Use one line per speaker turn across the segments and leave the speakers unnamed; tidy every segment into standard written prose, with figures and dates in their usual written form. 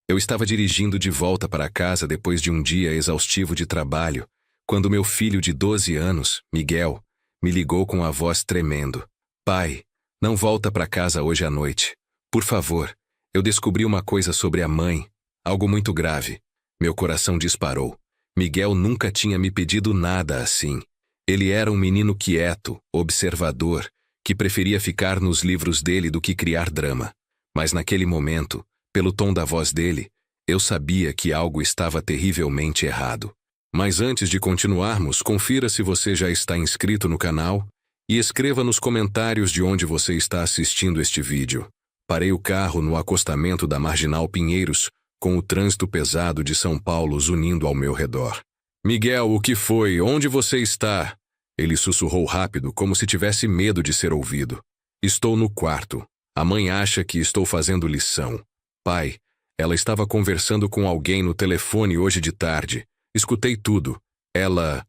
Eu estava dirigindo de volta para casa depois de um dia exaustivo de trabalho, quando meu filho de 12 anos, Miguel, me ligou com a voz tremendo. Pai, não volta para casa hoje à noite. Por favor, eu descobri uma coisa sobre a mãe, algo muito grave. Meu coração disparou. Miguel nunca tinha me pedido nada assim. Ele era um menino quieto, observador, que preferia ficar nos livros dele do que criar drama. Mas naquele momento, pelo tom da voz dele, eu sabia que algo estava terrivelmente errado. Mas antes de continuarmos, confira se você já está inscrito no canal e escreva nos comentários de onde você está assistindo este vídeo. Parei o carro no acostamento da Marginal Pinheiros, com o trânsito pesado de São Paulo zunindo ao meu redor. Miguel, o que foi? Onde você está? Ele sussurrou rápido, como se tivesse medo de ser ouvido. Estou no quarto. A mãe acha que estou fazendo lição. Pai, ela estava conversando com alguém no telefone hoje de tarde. Escutei tudo. Ela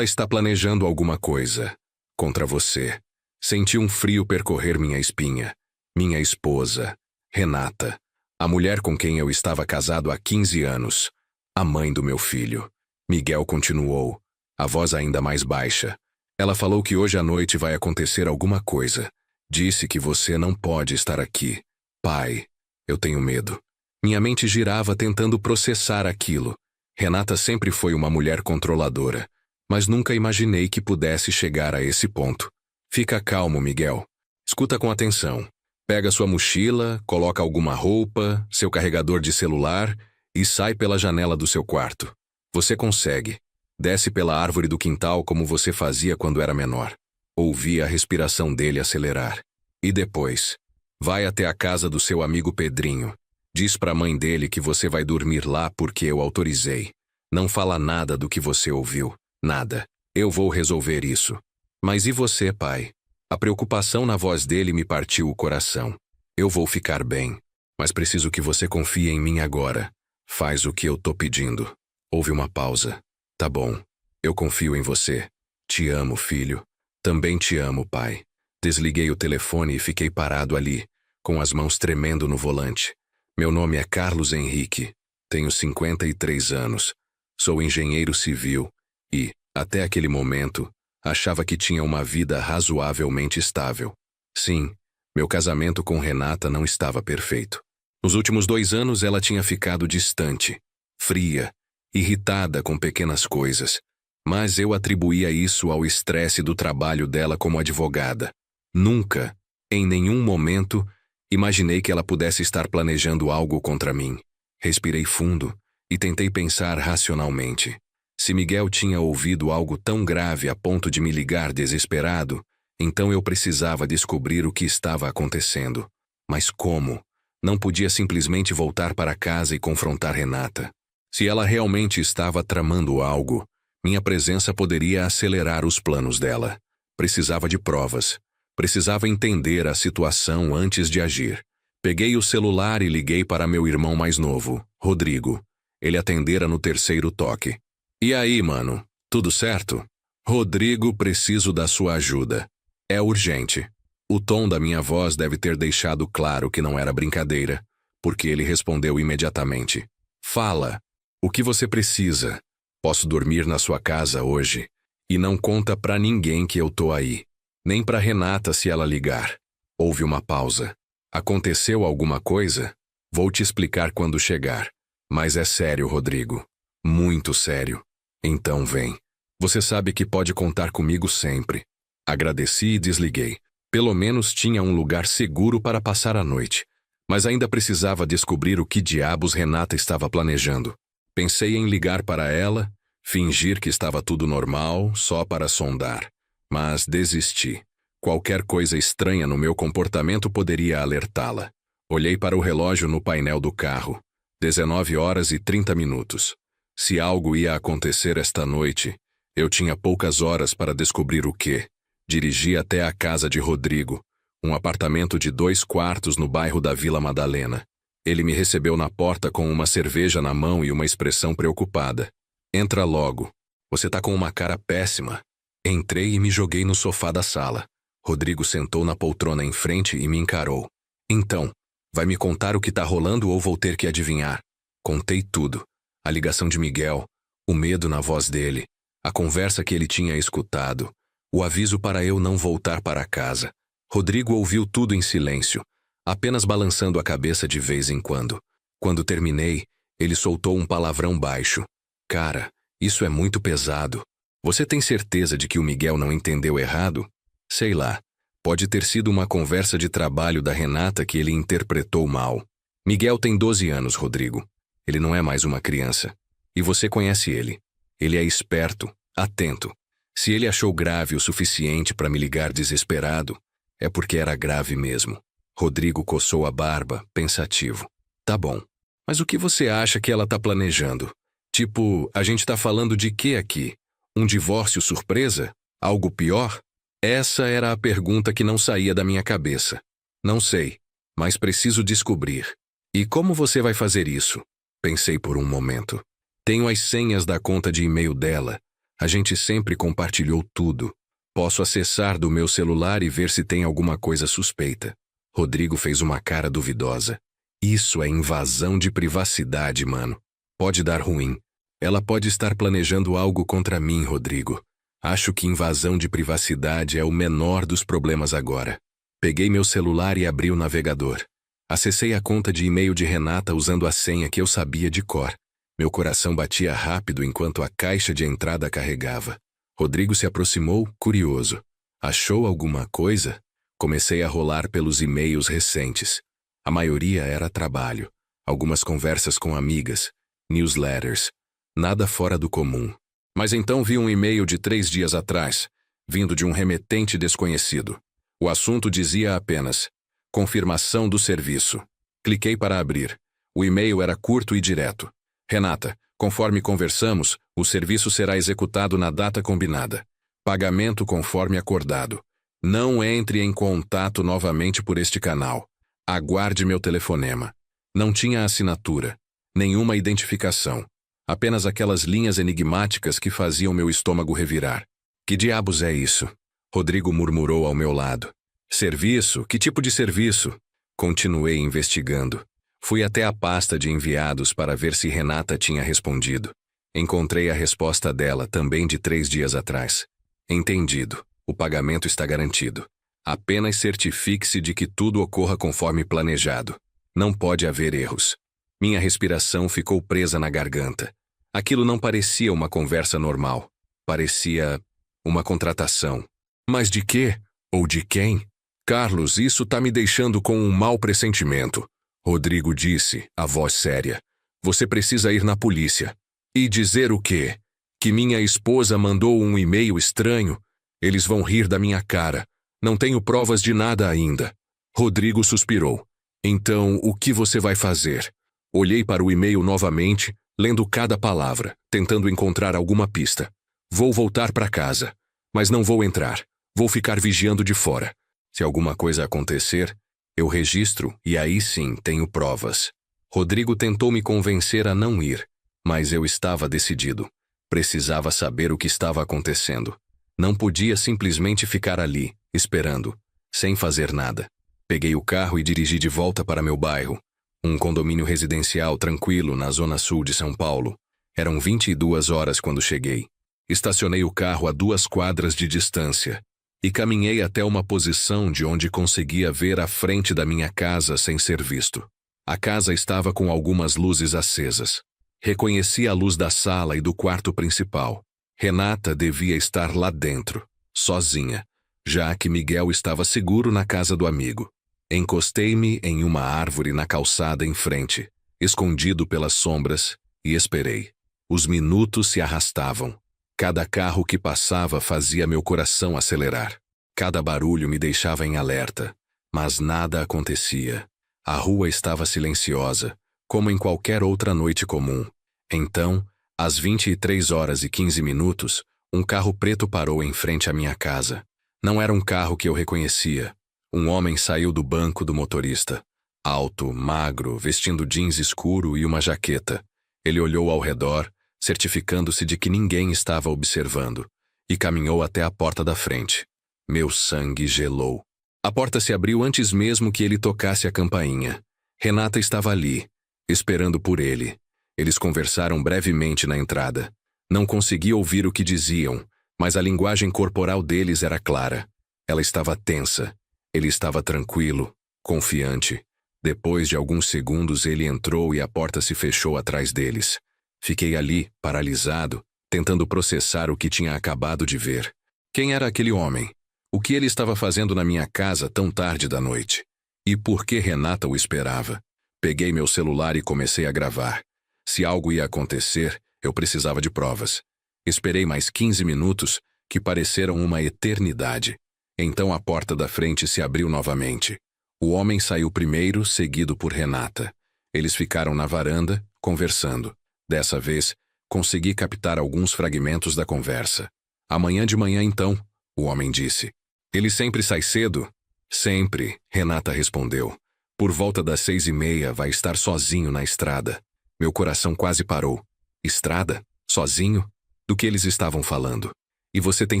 está planejando alguma coisa. Contra você. Senti um frio percorrer minha espinha. Minha esposa, Renata. A mulher com quem eu estava casado há 15 anos. A mãe do meu filho. Miguel continuou, a voz ainda mais baixa. Ela falou que hoje à noite vai acontecer alguma coisa. Disse que você não pode estar aqui. Pai, eu tenho medo. Minha mente girava tentando processar aquilo. Renata sempre foi uma mulher controladora, mas nunca imaginei que pudesse chegar a esse ponto. Fica calmo, Miguel. Escuta com atenção. Pega sua mochila, coloca alguma roupa, seu carregador de celular e sai pela janela do seu quarto. Você consegue. Desce pela árvore do quintal como você fazia quando era menor. Ouvi a respiração dele acelerar. E depois, vai até a casa do seu amigo Pedrinho. Diz pra mãe dele que você vai dormir lá porque eu autorizei. Não fala nada do que você ouviu. Nada. Eu vou resolver isso. Mas e você, pai? A preocupação na voz dele me partiu o coração. Eu vou ficar bem, mas preciso que você confie em mim agora. Faz o que eu tô pedindo. Houve uma pausa. Tá bom. Eu confio em você. Te amo, filho. Também te amo, pai. Desliguei o telefone e fiquei parado ali, com as mãos tremendo no volante. Meu nome é Carlos Henrique. Tenho 53 anos. Sou engenheiro civil e, até aquele momento, achava que tinha uma vida razoavelmente estável. Sim, meu casamento com Renata não estava perfeito. Nos últimos 2 anos ela tinha ficado distante, fria, irritada com pequenas coisas, mas eu atribuía isso ao estresse do trabalho dela como advogada. Nunca, em nenhum momento, imaginei que ela pudesse estar planejando algo contra mim. Respirei fundo e tentei pensar racionalmente. Se Miguel tinha ouvido algo tão grave a ponto de me ligar desesperado, então eu precisava descobrir o que estava acontecendo. Mas como? Não podia simplesmente voltar para casa e confrontar Renata. Se ela realmente estava tramando algo, minha presença poderia acelerar os planos dela. Precisava de provas. Precisava entender a situação antes de agir. Peguei o celular e liguei para meu irmão mais novo, Rodrigo. Ele atendera no 3º toque. E aí, mano? Tudo certo? Rodrigo, preciso da sua ajuda. É urgente. O tom da minha voz deve ter deixado claro que não era brincadeira, porque ele respondeu imediatamente. Fala. O que você precisa? Posso dormir na sua casa hoje. E não conta pra ninguém que eu tô aí. Nem pra Renata se ela ligar. Houve uma pausa. Aconteceu alguma coisa? Vou te explicar quando chegar. Mas é sério, Rodrigo. Muito sério. Então vem. Você sabe que pode contar comigo sempre. Agradeci e desliguei. Pelo menos tinha um lugar seguro para passar a noite. Mas ainda precisava descobrir o que diabos Renata estava planejando. Pensei em ligar para ela, fingir que estava tudo normal, só para sondar. Mas desisti. Qualquer coisa estranha no meu comportamento poderia alertá-la. Olhei para o relógio no painel do carro. 19h30. Se algo ia acontecer esta noite, eu tinha poucas horas para descobrir o que. Dirigi até a casa de Rodrigo, um apartamento de 2 quartos no bairro da Vila Madalena. Ele me recebeu na porta com uma cerveja na mão e uma expressão preocupada. Entra logo. Você tá com uma cara péssima. Entrei e me joguei no sofá da sala. Rodrigo sentou na poltrona em frente e me encarou. Então, vai me contar o que tá rolando ou vou ter que adivinhar? Contei tudo. A ligação de Miguel, o medo na voz dele, a conversa que ele tinha escutado, o aviso para eu não voltar para casa. Rodrigo ouviu tudo em silêncio, apenas balançando a cabeça de vez em quando. Quando terminei, ele soltou um palavrão baixo. Cara, isso é muito pesado. Você tem certeza de que o Miguel não entendeu errado? Sei lá. Pode ter sido uma conversa de trabalho da Renata que ele interpretou mal. Miguel tem 12 anos, Rodrigo. Ele não é mais uma criança. E você conhece ele. Ele é esperto, atento. Se ele achou grave o suficiente para me ligar desesperado, é porque era grave mesmo. Rodrigo coçou a barba, pensativo. Tá bom. Mas o que você acha que ela tá planejando? Tipo, a gente tá falando de quê aqui? Um divórcio surpresa? Algo pior? Essa era a pergunta que não saía da minha cabeça. Não sei, mas preciso descobrir. E como você vai fazer isso? Pensei por um momento. Tenho as senhas da conta de e-mail dela. A gente sempre compartilhou tudo. Posso acessar do meu celular e ver se tem alguma coisa suspeita. Rodrigo fez uma cara duvidosa. Isso é invasão de privacidade, mano. Pode dar ruim. Ela pode estar planejando algo contra mim, Rodrigo. Acho que invasão de privacidade é o menor dos problemas agora. Peguei meu celular e abri o navegador. Acessei a conta de e-mail de Renata usando a senha que eu sabia de cor. Meu coração batia rápido enquanto a caixa de entrada carregava. Rodrigo se aproximou, curioso. Achou alguma coisa? Comecei a rolar pelos e-mails recentes. A maioria era trabalho. Algumas conversas com amigas. Newsletters. Nada fora do comum. Mas então vi um e-mail de 3 dias atrás, vindo de um remetente desconhecido. O assunto dizia apenas: confirmação do serviço. Cliquei para abrir. O e-mail era curto e direto. Renata, conforme conversamos, o serviço será executado na data combinada. Pagamento conforme acordado. Não entre em contato novamente por este canal. Aguarde meu telefonema. Não tinha assinatura. Nenhuma identificação. Apenas aquelas linhas enigmáticas que faziam meu estômago revirar. Que diabos é isso? Rodrigo murmurou ao meu lado. Serviço? Que tipo de serviço? Continuei investigando. Fui até a pasta de enviados para ver se Renata tinha respondido. Encontrei a resposta dela também de 3 dias atrás. Entendido. O pagamento está garantido. Apenas certifique-se de que tudo ocorra conforme planejado. Não pode haver erros. Minha respiração ficou presa na garganta. Aquilo não parecia uma conversa normal. Parecia uma contratação. Mas de quê? Ou de quem? Carlos, isso tá me deixando com um mau pressentimento. Rodrigo disse, a voz séria. Você precisa ir na polícia. E dizer o quê? Que minha esposa mandou um e-mail estranho? Eles vão rir da minha cara. Não tenho provas de nada ainda. Rodrigo suspirou. Então, o que você vai fazer? Olhei para o e-mail novamente, lendo cada palavra, tentando encontrar alguma pista. Vou voltar para casa, mas não vou entrar. Vou ficar vigiando de fora. Se alguma coisa acontecer, eu registro e aí sim tenho provas. Rodrigo tentou me convencer a não ir, mas eu estava decidido. Precisava saber o que estava acontecendo. Não podia simplesmente ficar ali, esperando, sem fazer nada. Peguei o carro e dirigi de volta para meu bairro. Um condomínio residencial tranquilo na zona sul de São Paulo. Eram 22 horas quando cheguei. Estacionei o carro a 2 quadras de distância e caminhei até uma posição de onde conseguia ver a frente da minha casa sem ser visto. A casa estava com algumas luzes acesas. Reconheci a luz da sala e do quarto principal. Renata devia estar lá dentro, sozinha, já que Miguel estava seguro na casa do amigo. Encostei-me em uma árvore na calçada em frente, escondido pelas sombras, e esperei. Os minutos se arrastavam. Cada carro que passava fazia meu coração acelerar. Cada barulho me deixava em alerta, mas nada acontecia. A rua estava silenciosa, como em qualquer outra noite comum. Então, às 23h15, um carro preto parou em frente à minha casa. Não era um carro que eu reconhecia. Um homem saiu do banco do motorista. Alto, magro, vestindo jeans escuro e uma jaqueta. Ele olhou ao redor, certificando-se de que ninguém estava observando, e caminhou até a porta da frente. Meu sangue gelou. A porta se abriu antes mesmo que ele tocasse a campainha. Renata estava ali, esperando por ele. Eles conversaram brevemente na entrada. Não consegui ouvir o que diziam, mas a linguagem corporal deles era clara. Ela estava tensa. Ele estava tranquilo, confiante. Depois de alguns segundos ele entrou e a porta se fechou atrás deles. Fiquei ali, paralisado, tentando processar o que tinha acabado de ver. Quem era aquele homem? O que ele estava fazendo na minha casa tão tarde da noite? E por que Renata o esperava? Peguei meu celular e comecei a gravar. Se algo ia acontecer, eu precisava de provas. Esperei mais 15 minutos, que pareceram uma eternidade. Então a porta da frente se abriu novamente. O homem saiu primeiro, seguido por Renata. Eles ficaram na varanda, conversando. Dessa vez, consegui captar alguns fragmentos da conversa. Amanhã de manhã, então, o homem disse. Ele sempre sai cedo? Sempre, Renata respondeu. Por volta das 6:30 vai estar sozinho na estrada. Meu coração quase parou. Estrada? Sozinho? Do que eles estavam falando? E você tem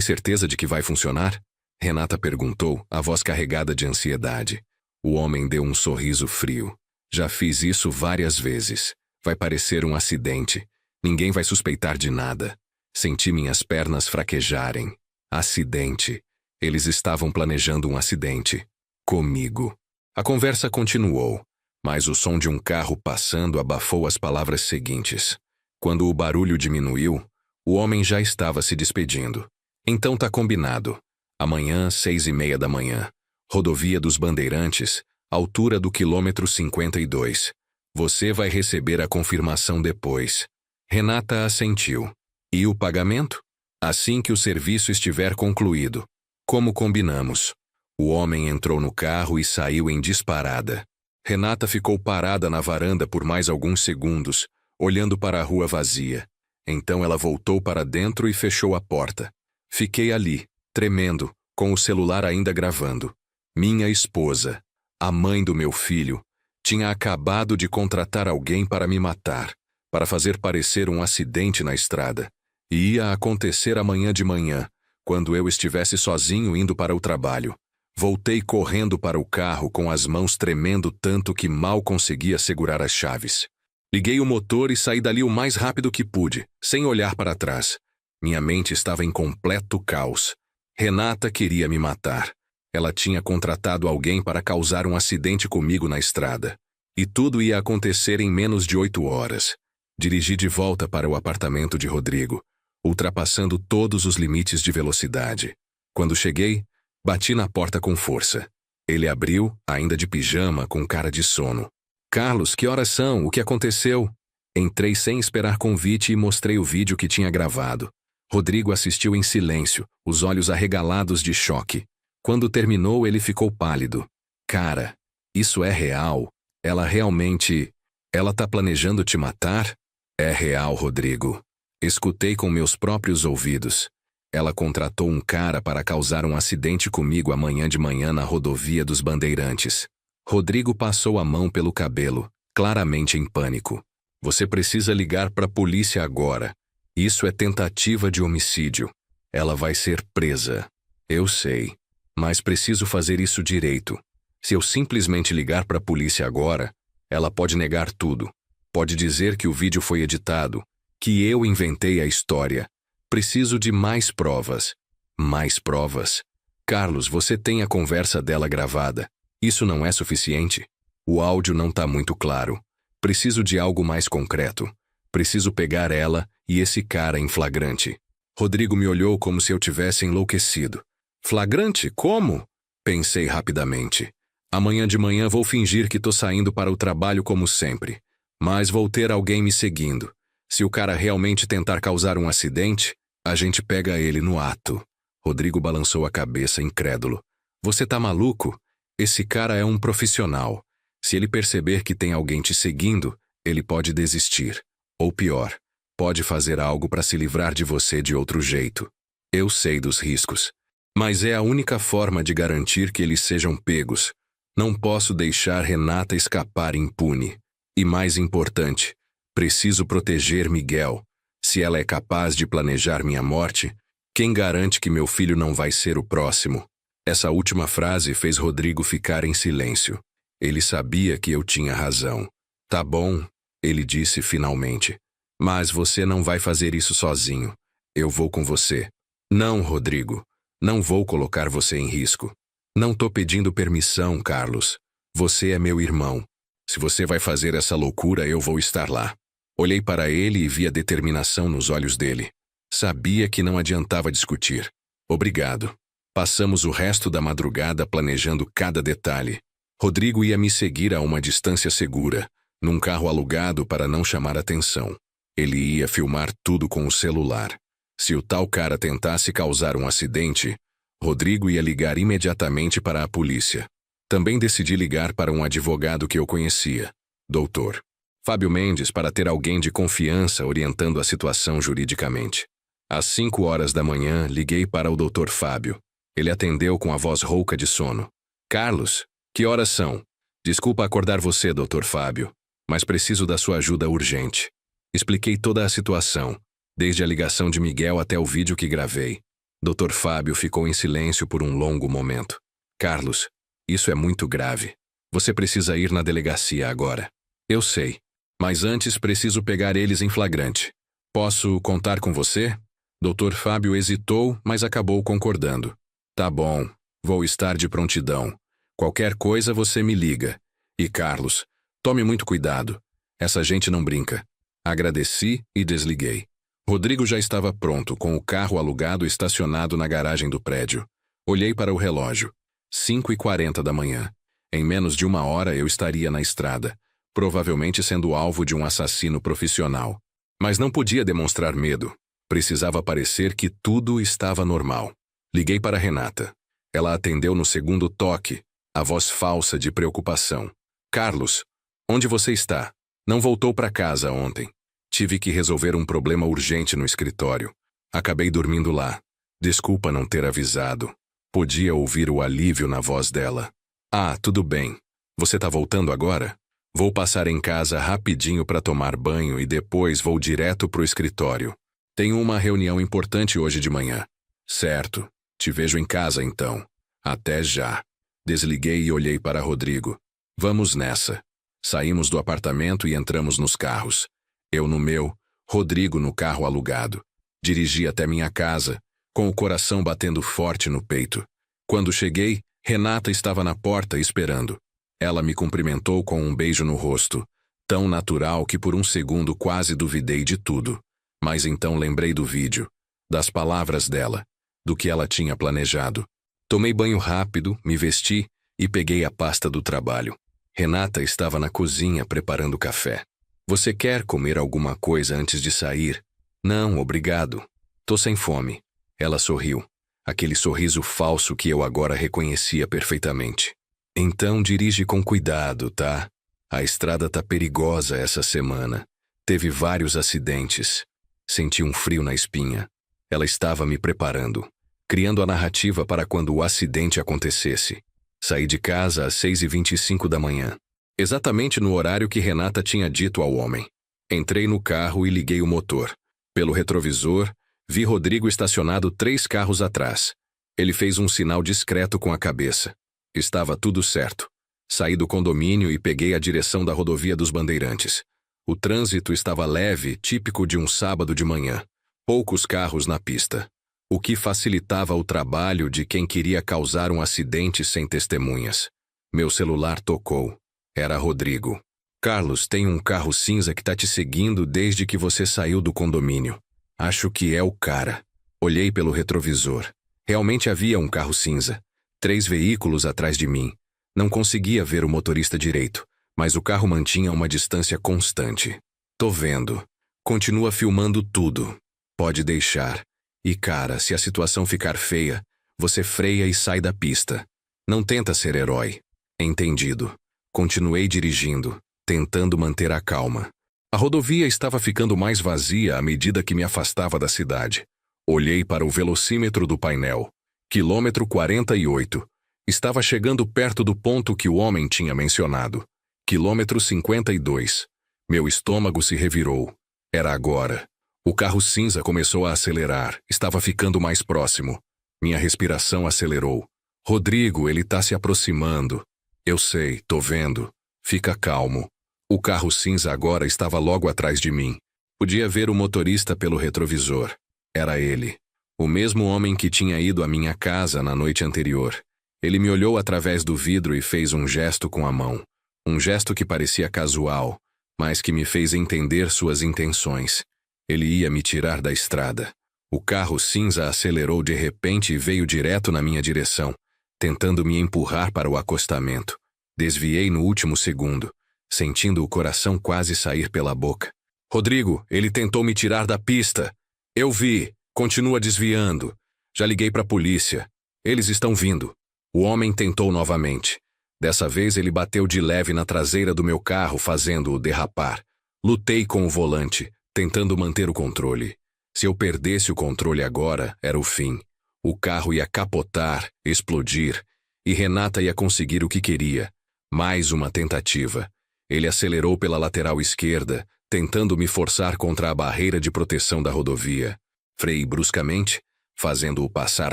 certeza de que vai funcionar? Renata perguntou, a voz carregada de ansiedade. O homem deu um sorriso frio. Já fiz isso várias vezes. Vai parecer um acidente. Ninguém vai suspeitar de nada. Senti minhas pernas fraquejarem. Acidente. Eles estavam planejando um acidente. Comigo. A conversa continuou, mas o som de um carro passando abafou as palavras seguintes. Quando o barulho diminuiu, o homem já estava se despedindo. Então tá combinado. Amanhã, 6:30 da manhã. Rodovia dos Bandeirantes, altura do quilômetro 52. Você vai receber a confirmação depois. Renata assentiu. E o pagamento? Assim que o serviço estiver concluído. Como combinamos. O homem entrou no carro e saiu em disparada. Renata ficou parada na varanda por mais alguns segundos, olhando para a rua vazia. Então ela voltou para dentro e fechou a porta. Fiquei ali, tremendo, com o celular ainda gravando. Minha esposa, a mãe do meu filho, tinha acabado de contratar alguém para me matar, para fazer parecer um acidente na estrada. E ia acontecer amanhã de manhã, quando eu estivesse sozinho indo para o trabalho. Voltei correndo para o carro com as mãos tremendo tanto que mal conseguia segurar as chaves. Liguei o motor e saí dali o mais rápido que pude, sem olhar para trás. Minha mente estava em completo caos. Renata queria me matar. Ela tinha contratado alguém para causar um acidente comigo na estrada. E tudo ia acontecer em menos de 8 horas. Dirigi de volta para o apartamento de Rodrigo, ultrapassando todos os limites de velocidade. Quando cheguei, bati na porta com força. Ele abriu, ainda de pijama, com cara de sono. Carlos, que horas são? O que aconteceu? Entrei sem esperar convite e mostrei o vídeo que tinha gravado. Rodrigo assistiu em silêncio, os olhos arregalados de choque. Quando terminou, ele ficou pálido. Cara, isso é real? Ela realmente... Ela tá planejando te matar? É real, Rodrigo. Escutei com meus próprios ouvidos. Ela contratou um cara para causar um acidente comigo amanhã de manhã na rodovia dos Bandeirantes. Rodrigo passou a mão pelo cabelo, claramente em pânico. Você precisa ligar para a polícia agora. Isso é tentativa de homicídio. Ela vai ser presa. Eu sei. Mas preciso fazer isso direito. Se eu simplesmente ligar para a polícia agora, ela pode negar tudo. Pode dizer que o vídeo foi editado, que eu inventei a história. Preciso de mais provas. Mais provas? Carlos, você tem a conversa dela gravada. Isso não é suficiente? O áudio não tá muito claro. Preciso de algo mais concreto. Preciso pegar ela e esse cara em flagrante. Rodrigo me olhou como se eu tivesse enlouquecido. Flagrante? Como? Pensei rapidamente. Amanhã de manhã vou fingir que tô saindo para o trabalho como sempre. Mas vou ter alguém me seguindo. Se o cara realmente tentar causar um acidente, a gente pega ele no ato. Rodrigo balançou a cabeça, incrédulo. Você tá maluco? Esse cara é um profissional. Se ele perceber que tem alguém te seguindo, ele pode desistir. Ou pior, pode fazer algo para se livrar de você de outro jeito. Eu sei dos riscos. Mas é a única forma de garantir que eles sejam pegos. Não posso deixar Renata escapar impune. E mais importante, preciso proteger Miguel. Se ela é capaz de planejar minha morte, quem garante que meu filho não vai ser o próximo? Essa última frase fez Rodrigo ficar em silêncio. Ele sabia que eu tinha razão. Tá bom, Ele disse finalmente. Mas você não vai fazer isso sozinho. Eu vou com você. Não, Rodrigo. Não vou colocar você em risco. Não tô pedindo permissão, Carlos. Você é meu irmão. Se você vai fazer essa loucura, eu vou estar lá. Olhei para ele e vi a determinação nos olhos dele. Sabia que não adiantava discutir. Obrigado. Passamos o resto da madrugada planejando cada detalhe. Rodrigo ia me seguir a uma distância segura, num carro alugado para não chamar atenção. Ele ia filmar tudo com o celular. Se o tal cara tentasse causar um acidente, Rodrigo ia ligar imediatamente para a polícia. Também decidi ligar para um advogado que eu conhecia, Dr. Fábio Mendes, para ter alguém de confiança orientando a situação juridicamente. Às 5 horas da manhã, liguei para o Dr. Fábio. Ele atendeu com a voz rouca de sono. Carlos, que horas são? Desculpa acordar você, Dr. Fábio, mas preciso da sua ajuda urgente. Expliquei toda a situação, desde a ligação de Miguel até o vídeo que gravei. Dr. Fábio ficou em silêncio por um longo momento. Carlos, isso é muito grave. Você precisa ir na delegacia agora. Eu sei, mas antes preciso pegar eles em flagrante. Posso contar com você? Dr. Fábio hesitou, mas acabou concordando. Tá bom, vou estar de prontidão. Qualquer coisa você me liga. E Carlos, tome muito cuidado. Essa gente não brinca. Agradeci e desliguei. Rodrigo já estava pronto, com o carro alugado estacionado na garagem do prédio. Olhei para o relógio. 5h40 da manhã. Em menos de 1 hora eu estaria na estrada, provavelmente sendo alvo de um assassino profissional. Mas não podia demonstrar medo. Precisava parecer que tudo estava normal. Liguei para Renata. Ela atendeu no segundo toque, a voz falsa de preocupação. Carlos, onde você está? Não voltou para casa ontem. Tive que resolver um problema urgente no escritório. Acabei dormindo lá. Desculpa não ter avisado. Podia ouvir o alívio na voz dela. Ah, tudo bem. Você tá voltando agora? Vou passar em casa rapidinho para tomar banho e depois vou direto pro escritório. Tenho uma reunião importante hoje de manhã. Certo. Te vejo em casa então. Até já. Desliguei e olhei para Rodrigo. Vamos nessa. Saímos do apartamento e entramos nos carros. Eu no meu, Rodrigo no carro alugado. Dirigi até minha casa, com o coração batendo forte no peito. Quando cheguei, Renata estava na porta esperando. Ela me cumprimentou com um beijo no rosto, tão natural que por um segundo quase duvidei de tudo. Mas então lembrei do vídeo, das palavras dela, do que ela tinha planejado. Tomei banho rápido, me vesti e peguei a pasta do trabalho. Renata estava na cozinha preparando café. Você quer comer alguma coisa antes de sair? Não, obrigado. Tô sem fome. Ela sorriu. Aquele sorriso falso que eu agora reconhecia perfeitamente. Então dirige com cuidado, tá? A estrada tá perigosa essa semana. Teve vários acidentes. Senti um frio na espinha. Ela estava me preparando, criando a narrativa para quando o acidente acontecesse. Saí de casa às 6h25 da manhã. Exatamente no horário que Renata tinha dito ao homem. Entrei no carro e liguei o motor. Pelo retrovisor, vi Rodrigo estacionado 3 carros atrás. Ele fez um sinal discreto com a cabeça. Estava tudo certo. Saí do condomínio e peguei a direção da rodovia dos Bandeirantes. O trânsito estava leve, típico de um sábado de manhã. Poucos carros na pista. O que facilitava o trabalho de quem queria causar um acidente sem testemunhas. Meu celular tocou. Era Rodrigo. Carlos, tem um carro cinza que tá te seguindo desde que você saiu do condomínio. Acho que é o cara. Olhei pelo retrovisor. Realmente havia um carro cinza. 3 veículos atrás de mim. Não conseguia ver o motorista direito, mas o carro mantinha uma distância constante. Tô vendo. Continua filmando tudo. Pode deixar. E cara, se a situação ficar feia, você freia e sai da pista. Não tenta ser herói. Entendido. Continuei dirigindo, tentando manter a calma. A rodovia estava ficando mais vazia à medida que me afastava da cidade. Olhei para o velocímetro do painel. Quilômetro 48. Estava chegando perto do ponto que o homem tinha mencionado. Quilômetro 52. Meu estômago se revirou. Era agora. O carro cinza começou a acelerar. Estava ficando mais próximo. Minha respiração acelerou. Rodrigo, ele tá se aproximando. Eu sei, tô vendo. Fica calmo. O carro cinza agora estava logo atrás de mim. Podia ver o motorista pelo retrovisor. Era ele. O mesmo homem que tinha ido à minha casa na noite anterior. Ele me olhou através do vidro e fez um gesto com a mão. Um gesto que parecia casual, mas que me fez entender suas intenções. Ele ia me tirar da estrada. O carro cinza acelerou de repente e veio direto na minha direção, tentando me empurrar para o acostamento. Desviei no último segundo, sentindo o coração quase sair pela boca. Rodrigo, ele tentou me tirar da pista. Eu vi. Continua desviando. Já liguei para a polícia. Eles estão vindo. O homem tentou novamente. Dessa vez ele bateu de leve na traseira do meu carro, fazendo-o derrapar. Lutei com o volante, tentando manter o controle. Se eu perdesse o controle agora, era o fim. O carro ia capotar, explodir, e Renata ia conseguir o que queria. Mais uma tentativa. Ele acelerou pela lateral esquerda, tentando me forçar contra a barreira de proteção da rodovia. Freiei bruscamente, fazendo-o passar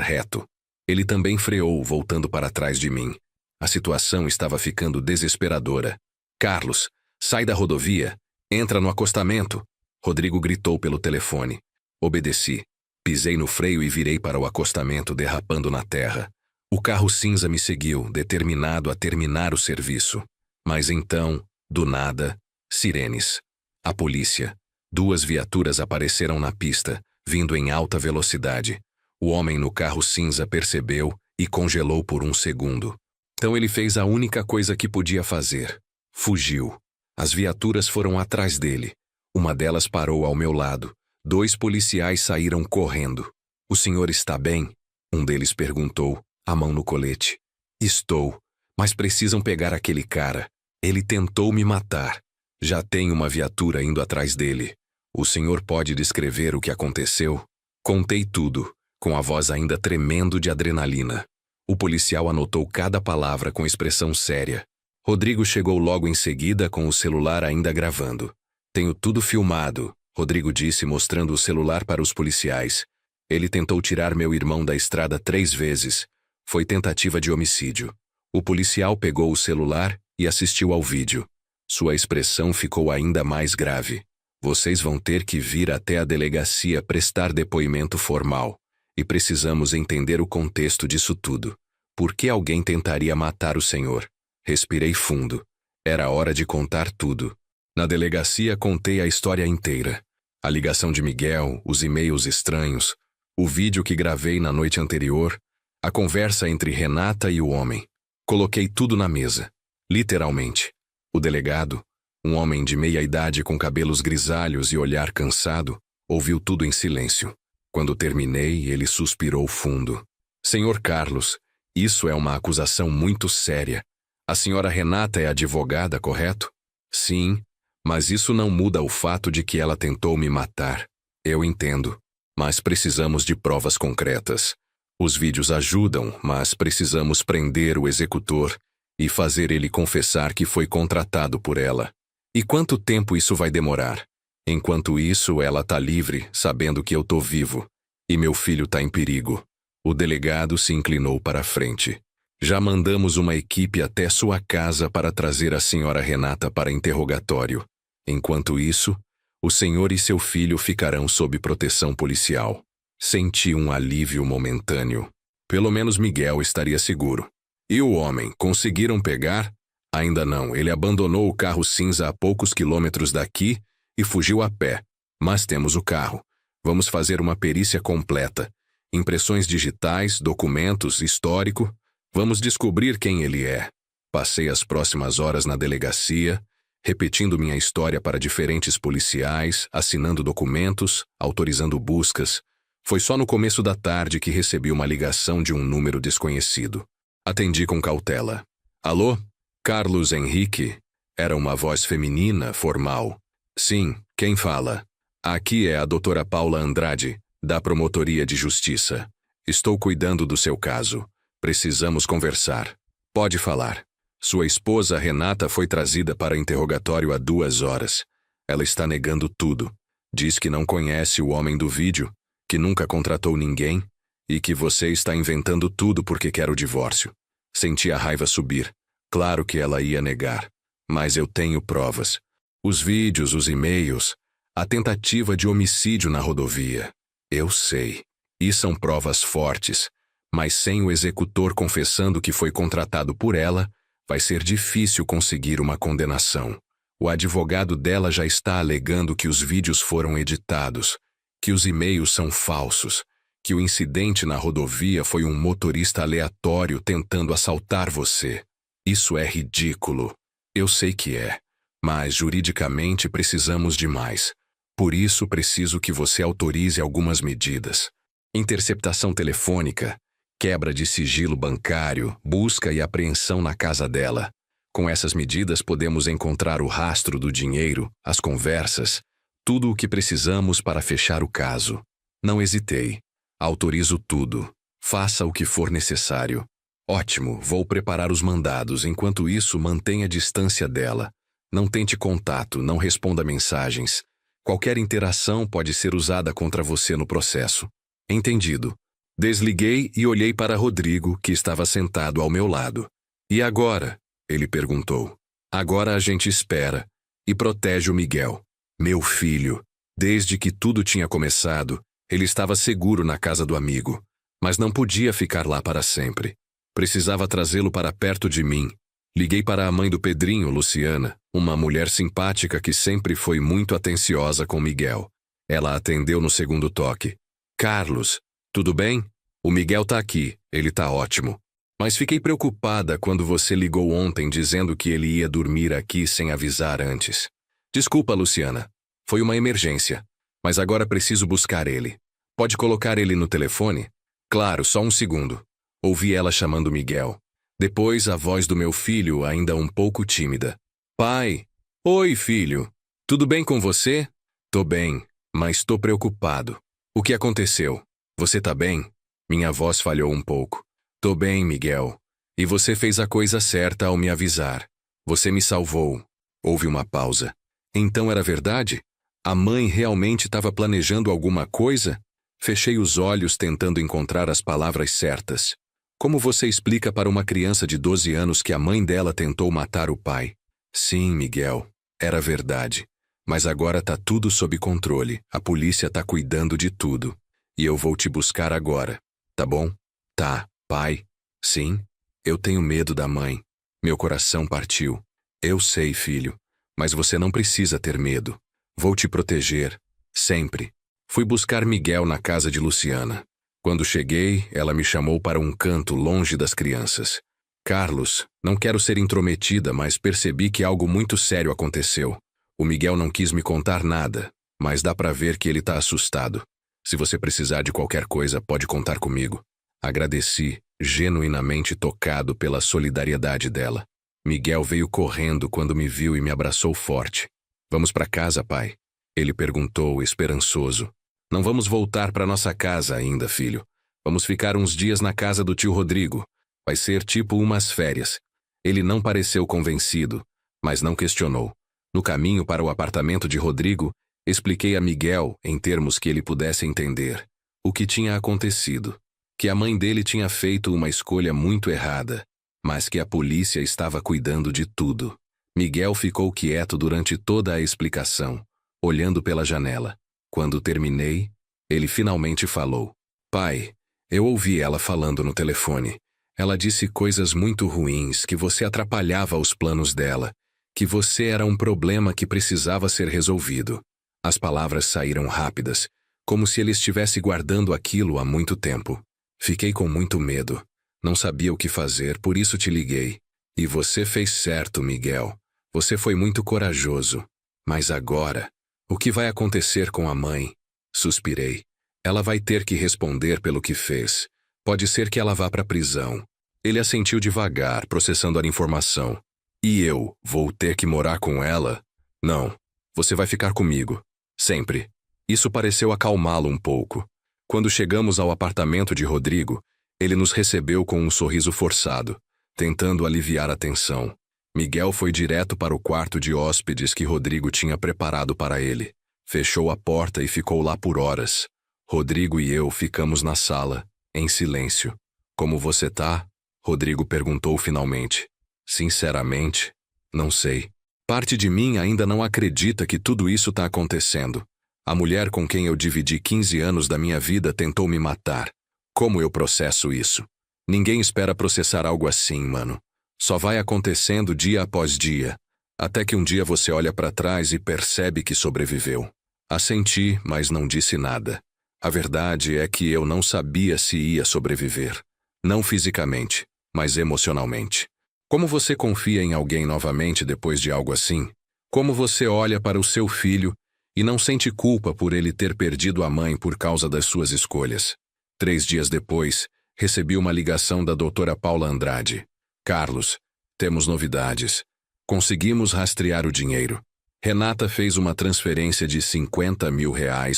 reto. Ele também freou, voltando para trás de mim. A situação estava ficando desesperadora. Carlos, sai da rodovia. Entra no acostamento. Rodrigo gritou pelo telefone. Obedeci. Pisei no freio e virei para o acostamento, derrapando na terra. O carro cinza me seguiu, determinado a terminar o serviço. Mas então, do nada, sirenes. A polícia. 2 viaturas apareceram na pista, vindo em alta velocidade. O homem no carro cinza percebeu e congelou por um segundo. Então ele fez a única coisa que podia fazer. Fugiu. As viaturas foram atrás dele. Uma delas parou ao meu lado. 2 policiais saíram correndo. O senhor está bem? Um deles perguntou, a mão no colete. Estou, mas precisam pegar aquele cara. Ele tentou me matar. Já tem uma viatura indo atrás dele. O senhor pode descrever o que aconteceu? Contei tudo, com a voz ainda tremendo de adrenalina. O policial anotou cada palavra com expressão séria. Rodrigo chegou logo em seguida com o celular ainda gravando. Tenho tudo filmado, Rodrigo disse mostrando o celular para os policiais. Ele tentou tirar meu irmão da estrada 3 vezes. Foi tentativa de homicídio. O policial pegou o celular e assistiu ao vídeo. Sua expressão ficou ainda mais grave. Vocês vão ter que vir até a delegacia prestar depoimento formal. E precisamos entender o contexto disso tudo. Por que alguém tentaria matar o senhor? Respirei fundo. Era hora de contar tudo. Na delegacia contei a história inteira. A ligação de Miguel, os e-mails estranhos, o vídeo que gravei na noite anterior, a conversa entre Renata e o homem. Coloquei tudo na mesa. Literalmente. O delegado, um homem de meia idade com cabelos grisalhos e olhar cansado, ouviu tudo em silêncio. Quando terminei, ele suspirou fundo. Senhor Carlos, isso é uma acusação muito séria. A senhora Renata é advogada, correto? Sim, mas isso não muda o fato de que ela tentou me matar. Eu entendo, mas precisamos de provas concretas. Os vídeos ajudam, mas precisamos prender o executor e fazer ele confessar que foi contratado por ela. E quanto tempo isso vai demorar? Enquanto isso, ela tá livre, sabendo que eu tô vivo. E meu filho tá em perigo. O delegado se inclinou para a frente. Já mandamos uma equipe até sua casa para trazer a senhora Renata para interrogatório. Enquanto isso, o senhor e seu filho ficarão sob proteção policial. Senti um alívio momentâneo. Pelo menos Miguel estaria seguro. E o homem, conseguiram pegar? Ainda não, ele abandonou o carro cinza a poucos quilômetros daqui e fugiu a pé. Mas temos o carro. Vamos fazer uma perícia completa. Impressões digitais, documentos, histórico. Vamos descobrir quem ele é. Passei as próximas horas na delegacia, repetindo minha história para diferentes policiais, assinando documentos, autorizando buscas. Foi só no começo da tarde que recebi uma ligação de um número desconhecido. Atendi com cautela. Alô? Carlos Henrique? Era uma voz feminina, formal. Sim, quem fala? Aqui é a doutora Paula Andrade, da Promotoria de Justiça. Estou cuidando do seu caso. Precisamos conversar. Pode falar. Sua esposa Renata foi trazida para interrogatório há 2 horas. Ela está negando tudo. Diz que não conhece o homem do vídeo, que nunca contratou ninguém e que você está inventando tudo porque quer o divórcio. Senti a raiva subir. Claro que ela ia negar. Mas eu tenho provas. Os vídeos, os e-mails, a tentativa de homicídio na rodovia. Eu sei. E são provas fortes. Mas sem o executor confessando que foi contratado por ela, vai ser difícil conseguir uma condenação. O advogado dela já está alegando que os vídeos foram editados, que os e-mails são falsos, que o incidente na rodovia foi um motorista aleatório tentando assaltar você. Isso é ridículo. Eu sei que é, mas juridicamente precisamos de mais. Por isso preciso que você autorize algumas medidas. Interceptação telefônica, quebra de sigilo bancário, busca e apreensão na casa dela. Com essas medidas podemos encontrar o rastro do dinheiro, as conversas, tudo o que precisamos para fechar o caso. Não hesitei. Autorizo tudo. Faça o que for necessário. Ótimo, vou preparar os mandados. Enquanto isso, mantenha a distância dela. Não tente contato, não responda mensagens. Qualquer interação pode ser usada contra você no processo. Entendido. Desliguei e olhei para Rodrigo, que estava sentado ao meu lado. E agora? Ele perguntou. Agora a gente espera e protege o Miguel. Meu filho. Desde que tudo tinha começado, ele estava seguro na casa do amigo, mas não podia ficar lá para sempre. Precisava trazê-lo para perto de mim. Liguei para a mãe do Pedrinho, Luciana, uma mulher simpática que sempre foi muito atenciosa com Miguel. Ela atendeu no segundo toque. Carlos, tudo bem? O Miguel tá aqui, ele tá ótimo. Mas fiquei preocupada quando você ligou ontem dizendo que ele ia dormir aqui sem avisar antes. Desculpa, Luciana. Foi uma emergência. Mas agora preciso buscar ele. Pode colocar ele no telefone? Claro, só um segundo. Ouvi ela chamando Miguel. Depois a voz do meu filho, ainda um pouco tímida. Pai! Oi, filho. Tudo bem com você? Tô bem, mas tô preocupado. O que aconteceu? Você tá bem? Minha voz falhou um pouco. Tô bem, Miguel. E você fez a coisa certa ao me avisar. Você me salvou. Houve uma pausa. Então era verdade? A mãe realmente estava planejando alguma coisa? Fechei os olhos tentando encontrar as palavras certas. Como você explica para uma criança de 12 anos que a mãe dela tentou matar o pai? Sim, Miguel, era verdade. Mas agora tá tudo sob controle. A polícia tá cuidando de tudo. E eu vou te buscar agora. Tá bom? Tá, pai. Sim, eu tenho medo da mãe. Meu coração partiu. Eu sei, filho. Mas você não precisa ter medo. Vou te proteger. Sempre. Fui buscar Miguel na casa de Luciana. Quando cheguei, ela me chamou para um canto longe das crianças. Carlos, não quero ser intrometida, mas percebi que algo muito sério aconteceu. O Miguel não quis me contar nada, mas dá para ver que ele tá assustado. Se você precisar de qualquer coisa, pode contar comigo. Agradeci, genuinamente tocado pela solidariedade dela. Miguel veio correndo quando me viu e me abraçou forte. Vamos para casa, pai? Ele perguntou, esperançoso. Não vamos voltar para nossa casa ainda, filho. Vamos ficar uns dias na casa do tio Rodrigo. Vai ser tipo umas férias. Ele não pareceu convencido, mas não questionou. No caminho para o apartamento de Rodrigo, expliquei a Miguel, em termos que ele pudesse entender, o que tinha acontecido. Que a mãe dele tinha feito uma escolha muito errada, mas que a polícia estava cuidando de tudo. Miguel ficou quieto durante toda a explicação, olhando pela janela. Quando terminei, ele finalmente falou. Pai, eu ouvi ela falando no telefone. Ela disse coisas muito ruins, que você atrapalhava os planos dela, que você era um problema que precisava ser resolvido. As palavras saíram rápidas, como se ele estivesse guardando aquilo há muito tempo. Fiquei com muito medo. Não sabia o que fazer, por isso te liguei. E você fez certo, Miguel. Você foi muito corajoso. Mas agora, o que vai acontecer com a mãe? Suspirei. Ela vai ter que responder pelo que fez. Pode ser que ela vá para a prisão. Ele assentiu devagar, processando a informação. E eu vou ter que morar com ela? Não. Você vai ficar comigo. Sempre. Isso pareceu acalmá-lo um pouco. Quando chegamos ao apartamento de Rodrigo, ele nos recebeu com um sorriso forçado, tentando aliviar a tensão. Miguel foi direto para o quarto de hóspedes que Rodrigo tinha preparado para ele. Fechou a porta e ficou lá por horas. Rodrigo e eu ficamos na sala, em silêncio. Como você tá? Rodrigo perguntou finalmente. Sinceramente, não sei. Parte de mim ainda não acredita que tudo isso está acontecendo. A mulher com quem eu dividi 15 anos da minha vida tentou me matar. Como eu processo isso? Ninguém espera processar algo assim, mano. Só vai acontecendo dia após dia, até que um dia você olha para trás e percebe que sobreviveu. Assenti, mas não disse nada. A verdade é que eu não sabia se ia sobreviver. Não fisicamente, mas emocionalmente. Como você confia em alguém novamente depois de algo assim? Como você olha para o seu filho e não sente culpa por ele ter perdido a mãe por causa das suas escolhas? 3 dias depois, recebi uma ligação da doutora Paula Andrade. Carlos, temos novidades. Conseguimos rastrear o dinheiro. Renata fez uma transferência de R$50 mil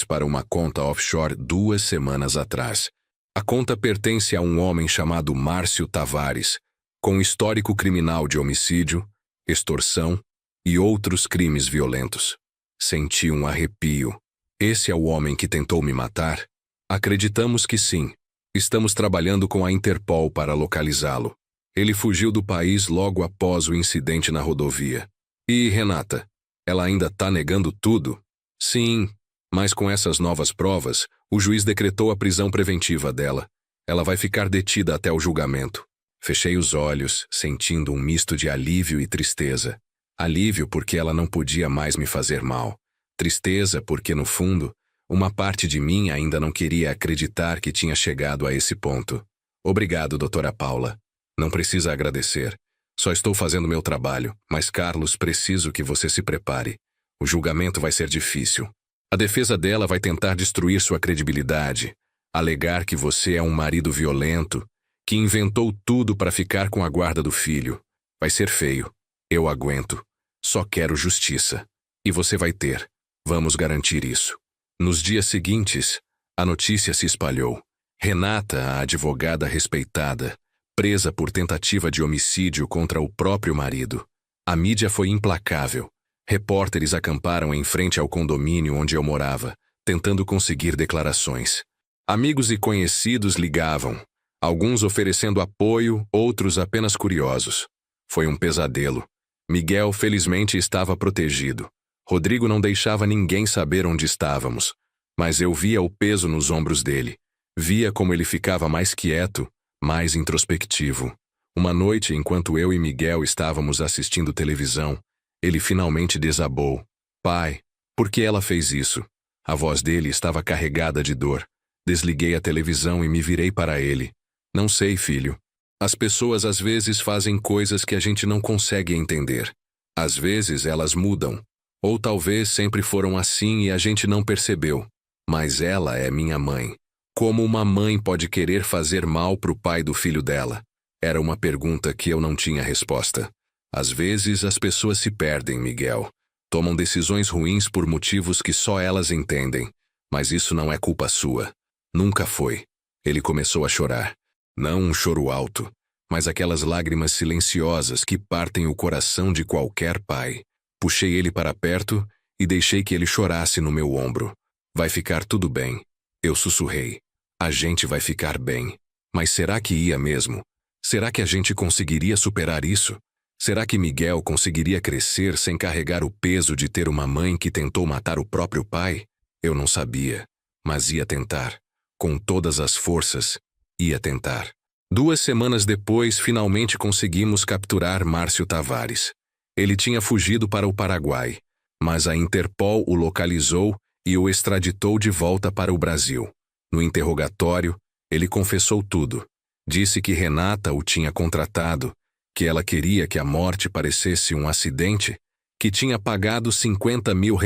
para uma conta offshore 2 semanas atrás. A conta pertence a um homem chamado Márcio Tavares, com histórico criminal de homicídio, extorsão e outros crimes violentos. Senti um arrepio. Esse é o homem que tentou me matar? Acreditamos que sim. Estamos trabalhando com a Interpol para localizá-lo. Ele fugiu do país logo após o incidente na rodovia. E Renata? Ela ainda está negando tudo? Sim, mas com essas novas provas, o juiz decretou a prisão preventiva dela. Ela vai ficar detida até o julgamento. Fechei os olhos, sentindo um misto de alívio e tristeza. Alívio porque ela não podia mais me fazer mal. Tristeza porque, no fundo, uma parte de mim ainda não queria acreditar que tinha chegado a esse ponto. Obrigado, doutora Paula. Não precisa agradecer. Só estou fazendo meu trabalho, mas, Carlos, preciso que você se prepare. O julgamento vai ser difícil. A defesa dela vai tentar destruir sua credibilidade, alegar que você é um marido violento, que inventou tudo para ficar com a guarda do filho. Vai ser feio. Eu aguento. Só quero justiça. E você vai ter. Vamos garantir isso. Nos dias seguintes, a notícia se espalhou. Renata, a advogada respeitada, presa por tentativa de homicídio contra o próprio marido. A mídia foi implacável. Repórteres acamparam em frente ao condomínio onde eu morava, tentando conseguir declarações. Amigos e conhecidos ligavam, alguns oferecendo apoio, outros apenas curiosos. Foi um pesadelo. Miguel felizmente estava protegido. Rodrigo não deixava ninguém saber onde estávamos, mas eu via o peso nos ombros dele. Via como ele ficava mais quieto, mais introspectivo. Uma noite, enquanto eu e Miguel estávamos assistindo televisão, ele finalmente desabou. Pai, por que ela fez isso? A voz dele estava carregada de dor. Desliguei a televisão e me virei para ele. Não sei, filho. As pessoas às vezes fazem coisas que a gente não consegue entender. Às vezes elas mudam. Ou talvez sempre foram assim e a gente não percebeu. Mas ela é minha mãe. Como uma mãe pode querer fazer mal para o pai do filho dela? Era uma pergunta que eu não tinha resposta. Às vezes as pessoas se perdem, Miguel. Tomam decisões ruins por motivos que só elas entendem. Mas isso não é culpa sua. Nunca foi. Ele começou a chorar. Não um choro alto, mas aquelas lágrimas silenciosas que partem o coração de qualquer pai. Puxei ele para perto e deixei que ele chorasse no meu ombro. Vai ficar tudo bem. Eu sussurrei. A gente vai ficar bem. Mas será que ia mesmo? Será que a gente conseguiria superar isso? Será que Miguel conseguiria crescer sem carregar o peso de ter uma mãe que tentou matar o próprio pai? Eu não sabia, mas ia tentar. Com todas as forças, ia tentar. 2 semanas depois, finalmente conseguimos capturar Márcio Tavares. Ele tinha fugido para o Paraguai, mas a Interpol o localizou e o extraditou de volta para o Brasil. No interrogatório, ele confessou tudo. Disse que Renata o tinha contratado, que ela queria que a morte parecesse um acidente, que tinha pagado R$50 mil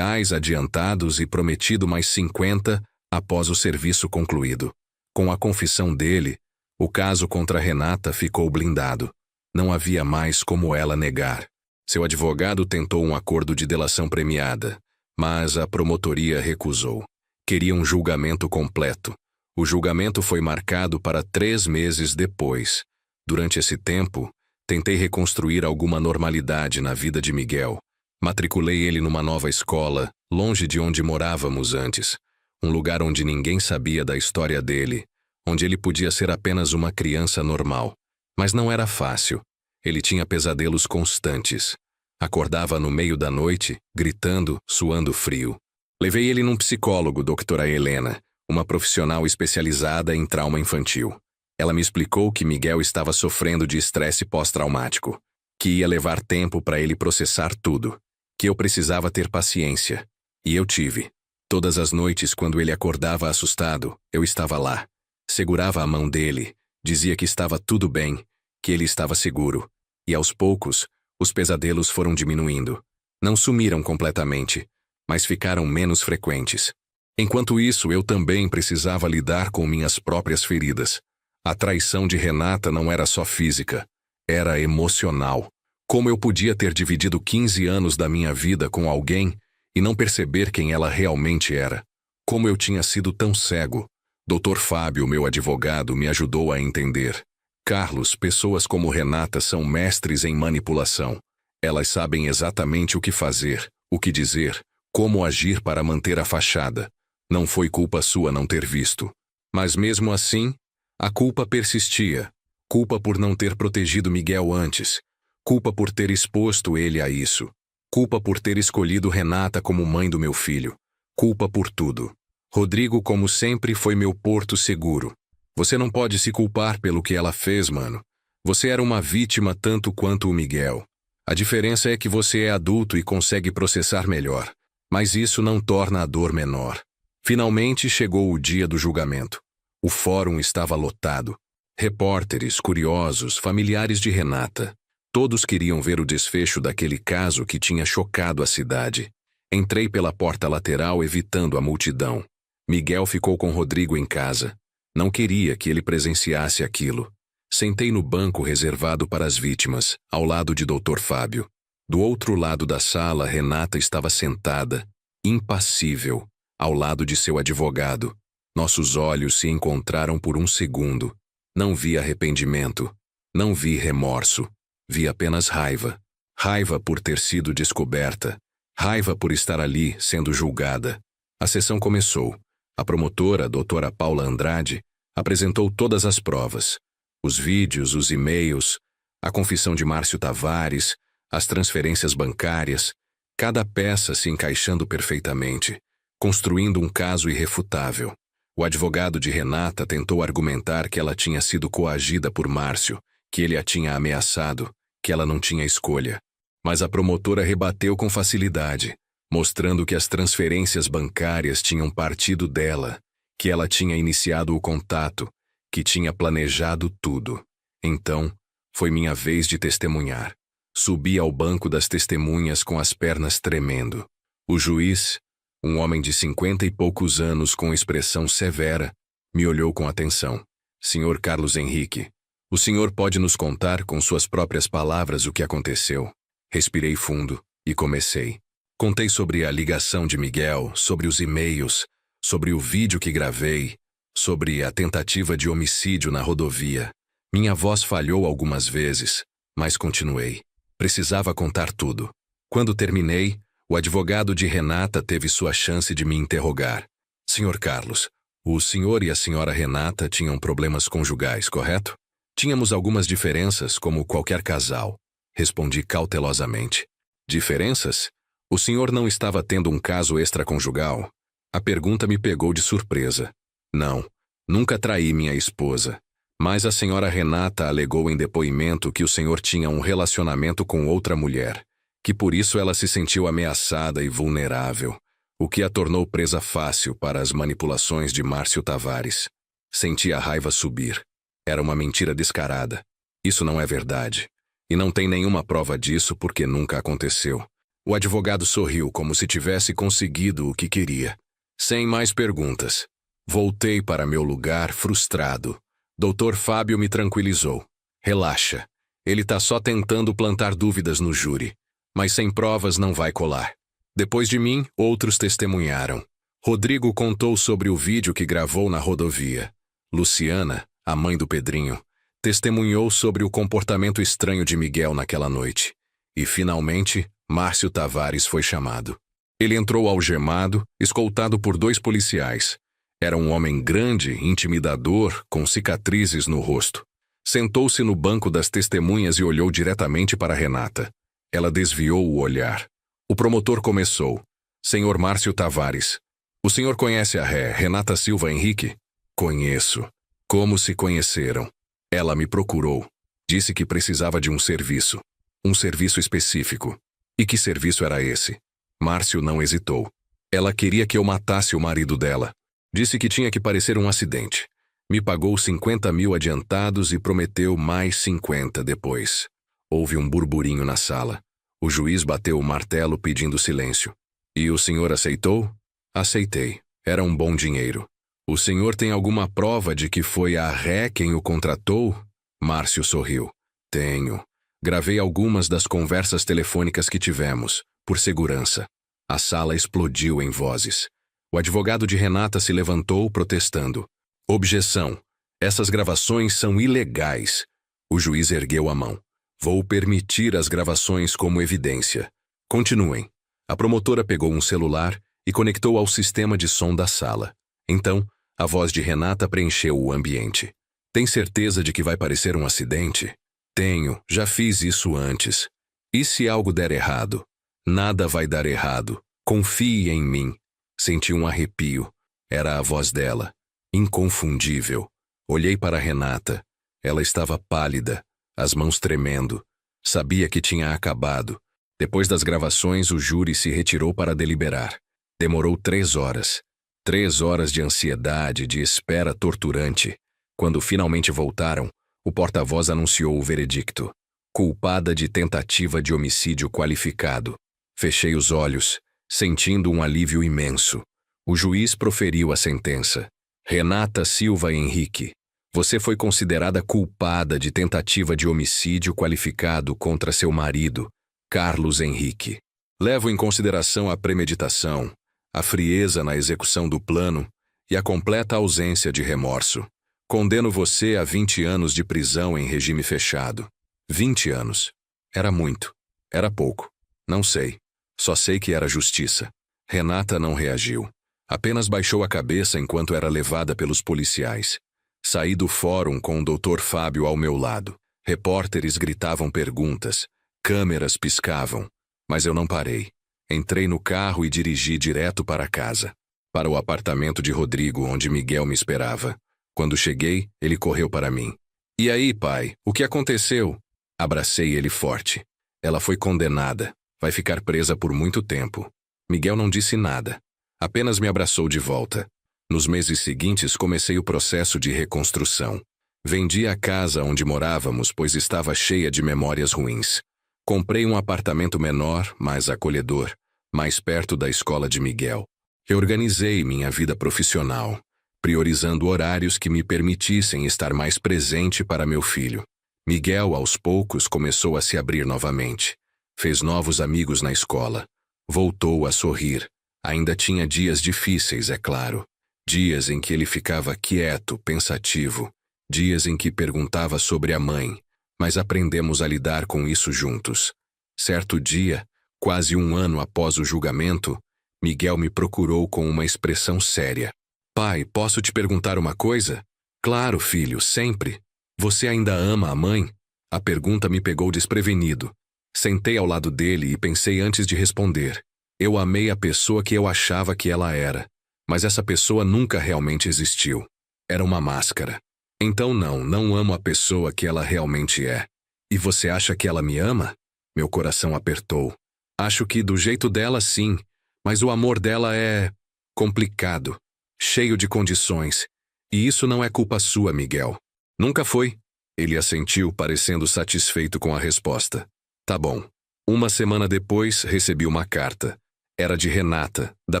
adiantados e prometido mais 50 após o serviço concluído. Com a confissão dele, o caso contra Renata ficou blindado. Não havia mais como ela negar. Seu advogado tentou um acordo de delação premiada, mas a promotoria recusou. Queria um julgamento completo. O julgamento foi marcado para 3 meses depois. Durante esse tempo, tentei reconstruir alguma normalidade na vida de Miguel. Matriculei ele numa nova escola, longe de onde morávamos antes. Um lugar onde ninguém sabia da história dele, onde ele podia ser apenas uma criança normal. Mas não era fácil. Ele tinha pesadelos constantes. Acordava no meio da noite, gritando, suando frio. Levei ele num psicólogo, doutora Helena, uma profissional especializada em trauma infantil. Ela me explicou que Miguel estava sofrendo de estresse pós-traumático, que ia levar tempo para ele processar tudo, que eu precisava ter paciência. E eu tive. Todas as noites, quando ele acordava assustado, eu estava lá. Segurava a mão dele, dizia que estava tudo bem, que ele estava seguro. E aos poucos, os pesadelos foram diminuindo. Não sumiram completamente, mas ficaram menos frequentes. Enquanto isso, eu também precisava lidar com minhas próprias feridas. A traição de Renata não era só física, era emocional. Como eu podia ter dividido 15 anos da minha vida com alguém e não perceber quem ela realmente era? Como eu tinha sido tão cego? Dr. Fábio, meu advogado, me ajudou a entender. Carlos, pessoas como Renata são mestres em manipulação. Elas sabem exatamente o que fazer, o que dizer, como agir para manter a fachada. Não foi culpa sua não ter visto. Mas mesmo assim, a culpa persistia. Culpa por não ter protegido Miguel antes. Culpa por ter exposto ele a isso. Culpa por ter escolhido Renata como mãe do meu filho. Culpa por tudo. Rodrigo, como sempre, foi meu porto seguro. Você não pode se culpar pelo que ela fez, mano. Você era uma vítima tanto quanto o Miguel. A diferença é que você é adulto e consegue processar melhor. Mas isso não torna a dor menor. Finalmente chegou o dia do julgamento. O fórum estava lotado. Repórteres, curiosos, familiares de Renata. Todos queriam ver o desfecho daquele caso que tinha chocado a cidade. Entrei pela porta lateral evitando a multidão. Miguel ficou com Rodrigo em casa. Não queria que ele presenciasse aquilo. Sentei no banco reservado para as vítimas, ao lado de Dr. Fábio. Do outro lado da sala, Renata estava sentada, impassível, ao lado de seu advogado. Nossos olhos se encontraram por um segundo. Não vi arrependimento. Não vi remorso. Vi apenas raiva. Raiva por ter sido descoberta. Raiva por estar ali, sendo julgada. A sessão começou. A promotora, a doutora Paula Andrade, apresentou todas as provas. Os vídeos, os e-mails, a confissão de Márcio Tavares, as transferências bancárias, cada peça se encaixando perfeitamente, construindo um caso irrefutável. O advogado de Renata tentou argumentar que ela tinha sido coagida por Márcio, que ele a tinha ameaçado, que ela não tinha escolha. Mas a promotora rebateu com facilidade, mostrando que as transferências bancárias tinham partido dela, que ela tinha iniciado o contato, que tinha planejado tudo. Então, foi minha vez de testemunhar. Subi ao banco das testemunhas com as pernas tremendo. O juiz, um homem de 50 e poucos anos com expressão severa, me olhou com atenção. Senhor Carlos Henrique, o senhor pode nos contar com suas próprias palavras o que aconteceu? Respirei fundo e comecei. Contei sobre a ligação de Miguel, sobre os e-mails, sobre o vídeo que gravei, sobre a tentativa de homicídio na rodovia. Minha voz falhou algumas vezes, mas continuei. Precisava contar tudo. Quando terminei, o advogado de Renata teve sua chance de me interrogar. Senhor Carlos, o senhor e a senhora Renata tinham problemas conjugais, correto? Tínhamos algumas diferenças, como qualquer casal. Respondi cautelosamente. Diferenças? O senhor não estava tendo um caso extraconjugal? A pergunta me pegou de surpresa. Não, nunca traí minha esposa. Mas a senhora Renata alegou em depoimento que o senhor tinha um relacionamento com outra mulher, que por isso ela se sentiu ameaçada e vulnerável, o que a tornou presa fácil para as manipulações de Márcio Tavares. Senti a raiva subir. Era uma mentira descarada. Isso não é verdade. E não tem nenhuma prova disso porque nunca aconteceu. O advogado sorriu como se tivesse conseguido o que queria. Sem mais perguntas. Voltei para meu lugar frustrado. Dr. Fábio me tranquilizou. Relaxa. Ele tá só tentando plantar dúvidas no júri. Mas sem provas não vai colar. Depois de mim, outros testemunharam. Rodrigo contou sobre o vídeo que gravou na rodovia. Luciana, a mãe do Pedrinho, testemunhou sobre o comportamento estranho de Miguel naquela noite. E, finalmente, Márcio Tavares foi chamado. Ele entrou algemado, escoltado por 2 policiais. Era um homem grande, intimidador, com cicatrizes no rosto. Sentou-se no banco das testemunhas e olhou diretamente para Renata. Ela desviou o olhar. O promotor começou. Senhor Márcio Tavares. O senhor conhece a Renata Silva Henrique? Conheço. Como se conheceram? Ela me procurou. Disse que precisava de um serviço. Um serviço específico. E que serviço era esse? Márcio não hesitou. Ela queria que eu matasse o marido dela. Disse que tinha que parecer um acidente. Me pagou 50 mil adiantados e prometeu mais 50 depois. Houve um burburinho na sala. O juiz bateu o martelo pedindo silêncio. E o senhor aceitou? Aceitei. Era um bom dinheiro. O senhor tem alguma prova de que foi a quem o contratou? Márcio sorriu. Tenho. Gravei algumas das conversas telefônicas que tivemos, por segurança. A sala explodiu em vozes. O advogado de Renata se levantou protestando. Objeção. Essas gravações são ilegais. O juiz ergueu a mão. Vou permitir as gravações como evidência. Continuem. A promotora pegou um celular e conectou ao sistema de som da sala. Então, a voz de Renata preencheu o ambiente. Tem certeza de que vai parecer um acidente? Tenho, já fiz isso antes. E se algo der errado? Nada vai dar errado. Confie em mim. Senti um arrepio. Era a voz dela. Inconfundível. Olhei para Renata. Ela estava pálida, as mãos tremendo. Sabia que tinha acabado. Depois das gravações, o júri se retirou para deliberar. Demorou 3 horas. 3 horas de ansiedade, de espera torturante. Quando finalmente voltaram, o porta-voz anunciou o veredicto. Culpada de tentativa de homicídio qualificado. Fechei os olhos, sentindo um alívio imenso. O juiz proferiu a sentença. Renata Silva Henrique, você foi considerada culpada de tentativa de homicídio qualificado contra seu marido, Carlos Henrique. Levo em consideração a premeditação, a frieza na execução do plano e a completa ausência de remorso. Condeno você a 20 anos de prisão em regime fechado. 20 anos. Era muito. Era pouco. Não sei. Só sei que era justiça. Renata não reagiu. Apenas baixou a cabeça enquanto era levada pelos policiais. Saí do fórum com o Dr. Fábio ao meu lado. Repórteres gritavam perguntas. Câmeras piscavam. Mas eu não parei. Entrei no carro e dirigi direto para casa. Para o apartamento de Rodrigo, onde Miguel me esperava. Quando cheguei, ele correu para mim. E aí, pai, o que aconteceu? Abracei ele forte. Ela foi condenada. Vai ficar presa por muito tempo. Miguel não disse nada. Apenas me abraçou de volta. Nos meses seguintes, comecei o processo de reconstrução. Vendi a casa onde morávamos, pois estava cheia de memórias ruins. Comprei um apartamento menor, mais acolhedor, mais perto da escola de Miguel. Reorganizei minha vida profissional, priorizando horários que me permitissem estar mais presente para meu filho. Miguel, aos poucos, começou a se abrir novamente. Fez novos amigos na escola. Voltou a sorrir. Ainda tinha dias difíceis, é claro. Dias em que ele ficava quieto, pensativo. Dias em que perguntava sobre a mãe. Mas aprendemos a lidar com isso juntos. Certo dia, quase 1 ano após o julgamento, Miguel me procurou com uma expressão séria. Pai, posso te perguntar uma coisa? Claro, filho, sempre. Você ainda ama a mãe? A pergunta me pegou desprevenido. Sentei ao lado dele e pensei antes de responder. Eu amei a pessoa que eu achava que ela era. Mas essa pessoa nunca realmente existiu. Era uma máscara. Então não amo a pessoa que ela realmente é. E você acha que ela me ama? Meu coração apertou. Acho que do jeito dela, sim. Mas o amor dela é complicado, cheio de condições. E isso não é culpa sua, Miguel. Nunca foi. Ele assentiu, parecendo satisfeito com a resposta. Tá bom. 1 semana depois, recebi uma carta. Era de Renata, da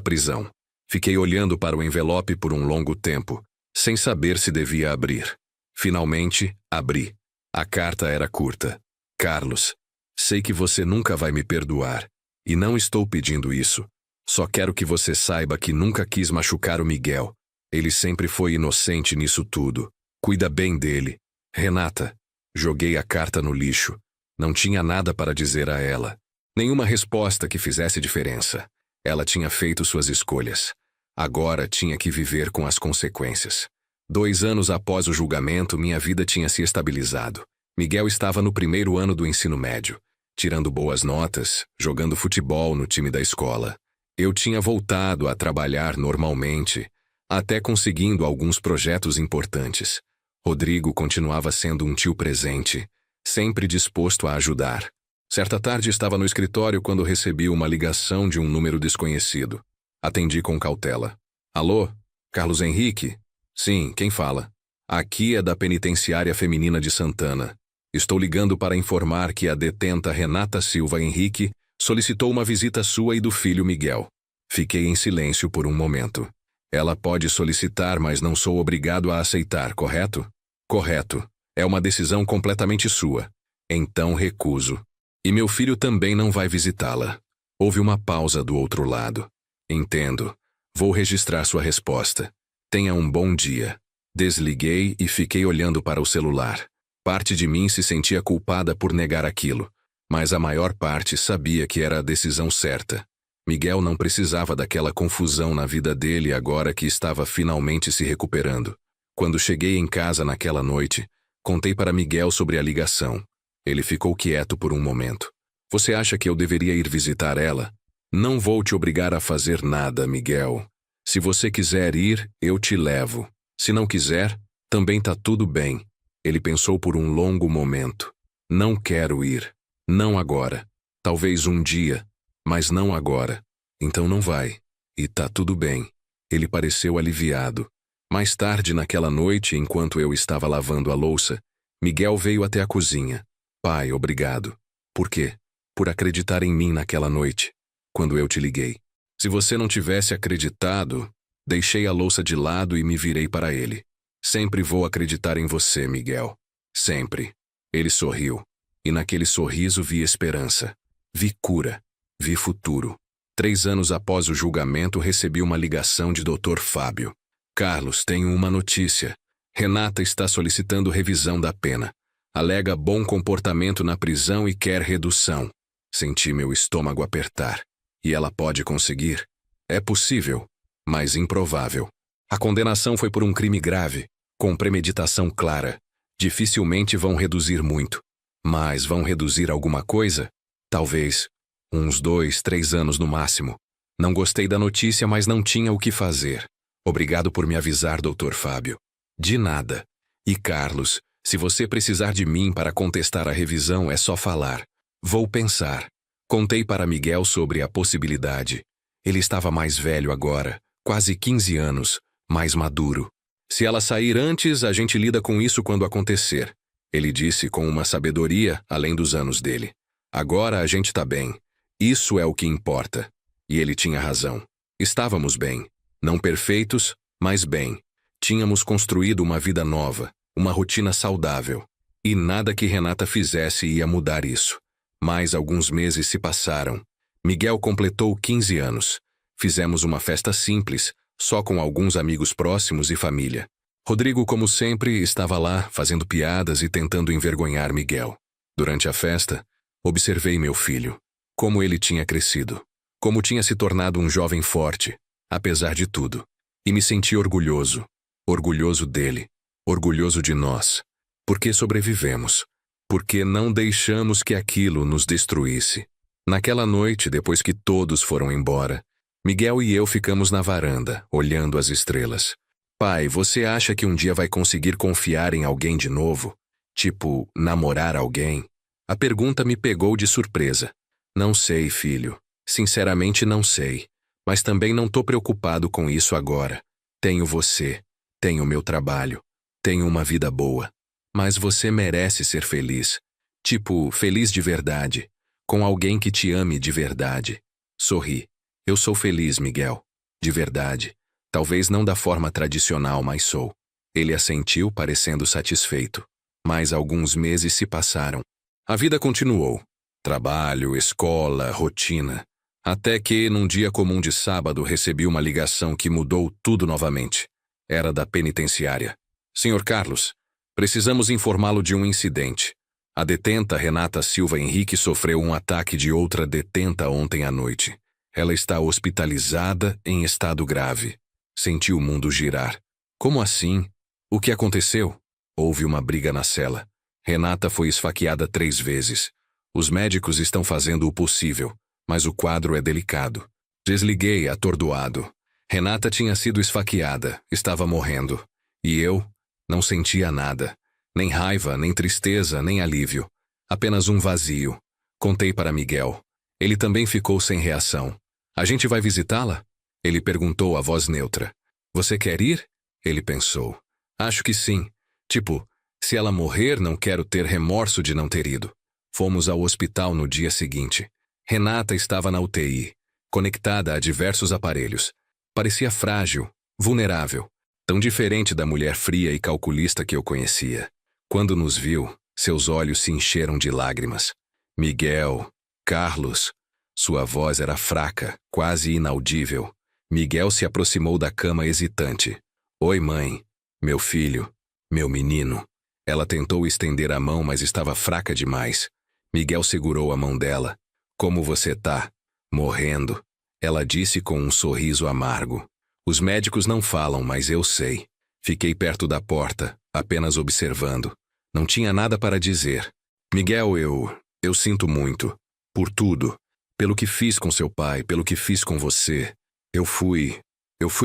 prisão. Fiquei olhando para o envelope por um longo tempo, sem saber se devia abrir. Finalmente, abri. A carta era curta. Carlos, sei que você nunca vai me perdoar. E não estou pedindo isso. Só quero que você saiba que nunca quis machucar o Miguel. Ele sempre foi inocente nisso tudo. Cuida bem dele. Renata. Joguei a carta no lixo. Não tinha nada para dizer a ela. Nenhuma resposta que fizesse diferença. Ela tinha feito suas escolhas. Agora tinha que viver com as consequências. 2 anos após o julgamento, minha vida tinha se estabilizado. Miguel estava no 1º ano do ensino médio. tirando boas notas, jogando futebol no time da escola. Eu tinha voltado a trabalhar normalmente, até conseguindo alguns projetos importantes. Rodrigo continuava sendo um tio presente, sempre disposto a ajudar. Certa tarde estava no escritório quando recebi uma ligação de um número desconhecido. Atendi com cautela. Alô? Carlos Henrique? Sim, quem fala? Aqui é da Penitenciária Feminina de Santana. Estou ligando para informar que a detenta Renata Silva Henrique solicitou uma visita sua e do filho Miguel. Fiquei em silêncio por um momento. Ela pode solicitar, mas não sou obrigado a aceitar, correto? Correto. É uma decisão completamente sua. Então recuso. E meu filho também não vai visitá-la. Houve uma pausa do outro lado. Entendo. Vou registrar sua resposta. Tenha um bom dia. Desliguei e fiquei olhando para o celular. Parte de mim se sentia culpada por negar aquilo, mas a maior parte sabia que era a decisão certa. Miguel não precisava daquela confusão na vida dele agora que estava finalmente se recuperando. Quando cheguei em casa naquela noite, contei para Miguel sobre a ligação. Ele ficou quieto por um momento. Você acha que eu deveria ir visitar ela? Não vou te obrigar a fazer nada, Miguel. Se você quiser ir, eu te levo. Se não quiser, também tá tudo bem. Ele pensou por um longo momento. Não quero ir. Não agora. Talvez um dia, mas não agora. Então não vai. E tá tudo bem. Ele pareceu aliviado. Mais tarde naquela noite, enquanto eu estava lavando a louça, Miguel veio até a cozinha. Pai, obrigado. Por quê? Por acreditar em mim naquela noite, quando eu te liguei. Se você não tivesse acreditado, deixei a louça de lado e me virei para ele. Sempre vou acreditar em você, Miguel. Sempre. Ele sorriu. E naquele sorriso vi esperança. Vi cura. Vi futuro. 3 anos após o julgamento, recebi uma ligação de Dr. Fábio. Carlos, tenho uma notícia. Renata está solicitando revisão da pena. Alega bom comportamento na prisão e quer redução. Senti meu estômago apertar. E ela pode conseguir? É possível, mas improvável. A condenação foi por um crime grave, com premeditação clara. Dificilmente vão reduzir muito. Mas vão reduzir alguma coisa? Talvez. Uns 2, 3 anos no máximo. Não gostei da notícia, mas não tinha o que fazer. Obrigado por me avisar, Dr. Fábio. De nada. E Carlos, se você precisar de mim para contestar a revisão, é só falar. Vou pensar. Contei para Miguel sobre a possibilidade. Ele estava mais velho agora, quase 15 anos, mais maduro. Se ela sair antes, a gente lida com isso quando acontecer. Ele disse com uma sabedoria além dos anos dele. Agora a gente tá bem. Isso é o que importa. E ele tinha razão. Estávamos bem. Não perfeitos, mas bem. Tínhamos construído uma vida nova, uma rotina saudável. E nada que Renata fizesse ia mudar isso. Mais alguns meses se passaram. Miguel completou 15 anos. Fizemos uma festa simples, só com alguns amigos próximos e família. Rodrigo, como sempre, estava lá, fazendo piadas e tentando envergonhar Miguel. Durante a festa, observei meu filho. Como ele tinha crescido. Como tinha se tornado um jovem forte, apesar de tudo. E me senti orgulhoso. Orgulhoso dele. Orgulhoso de nós. Porque sobrevivemos. Porque não deixamos que aquilo nos destruísse. Naquela noite, depois que todos foram embora, Miguel e eu ficamos na varanda, olhando as estrelas. Pai, você acha que um dia vai conseguir confiar em alguém de novo? Tipo, namorar alguém? A pergunta me pegou de surpresa. Não sei, filho. Sinceramente não sei. Mas também não tô preocupado com isso agora. Tenho você. Tenho meu trabalho. Tenho uma vida boa. Mas você merece ser feliz. Tipo, feliz de verdade. Com alguém que te ame de verdade. Sorri. Eu sou feliz, Miguel. De verdade. Talvez não da forma tradicional, mas sou. Ele assentiu, parecendo satisfeito. Mais alguns meses se passaram. A vida continuou. Trabalho, escola, rotina. Até que, num dia comum de sábado, recebi uma ligação que mudou tudo novamente. Era da penitenciária. Senhor Carlos, precisamos informá-lo de um incidente. A detenta Renata Silva Henrique sofreu um ataque de outra detenta ontem à noite. Ela está hospitalizada em estado grave. Senti o mundo girar. Como assim? O que aconteceu? Houve uma briga na cela. Renata foi esfaqueada 3 vezes. Os médicos estão fazendo o possível, mas o quadro é delicado. Desliguei, atordoado. Renata tinha sido esfaqueada, estava morrendo. E eu não sentia nada. Nem raiva, nem tristeza, nem alívio. Apenas um vazio. Contei para Miguel. Ele também ficou sem reação. A gente vai visitá-la? Ele perguntou a voz neutra. Você quer ir? Ele pensou. Acho que sim. Tipo, se ela morrer, não quero ter remorso de não ter ido. Fomos ao hospital no dia seguinte. Renata estava na UTI, conectada a diversos aparelhos. Parecia frágil, vulnerável, tão diferente da mulher fria e calculista que eu conhecia. Quando nos viu, seus olhos se encheram de lágrimas. Miguel, Carlos. Sua voz era fraca, quase inaudível. Miguel se aproximou da cama hesitante. Oi, mãe. Meu filho. Meu menino. Ela tentou estender a mão, mas estava fraca demais. Miguel segurou a mão dela. Como você tá? Morrendo. Ela disse com um sorriso amargo. Os médicos não falam, mas eu sei. Fiquei perto da porta, apenas observando. Não tinha nada para dizer. Miguel, eu sinto muito. Por tudo. Pelo que fiz com seu pai, pelo que fiz com você. Eu fui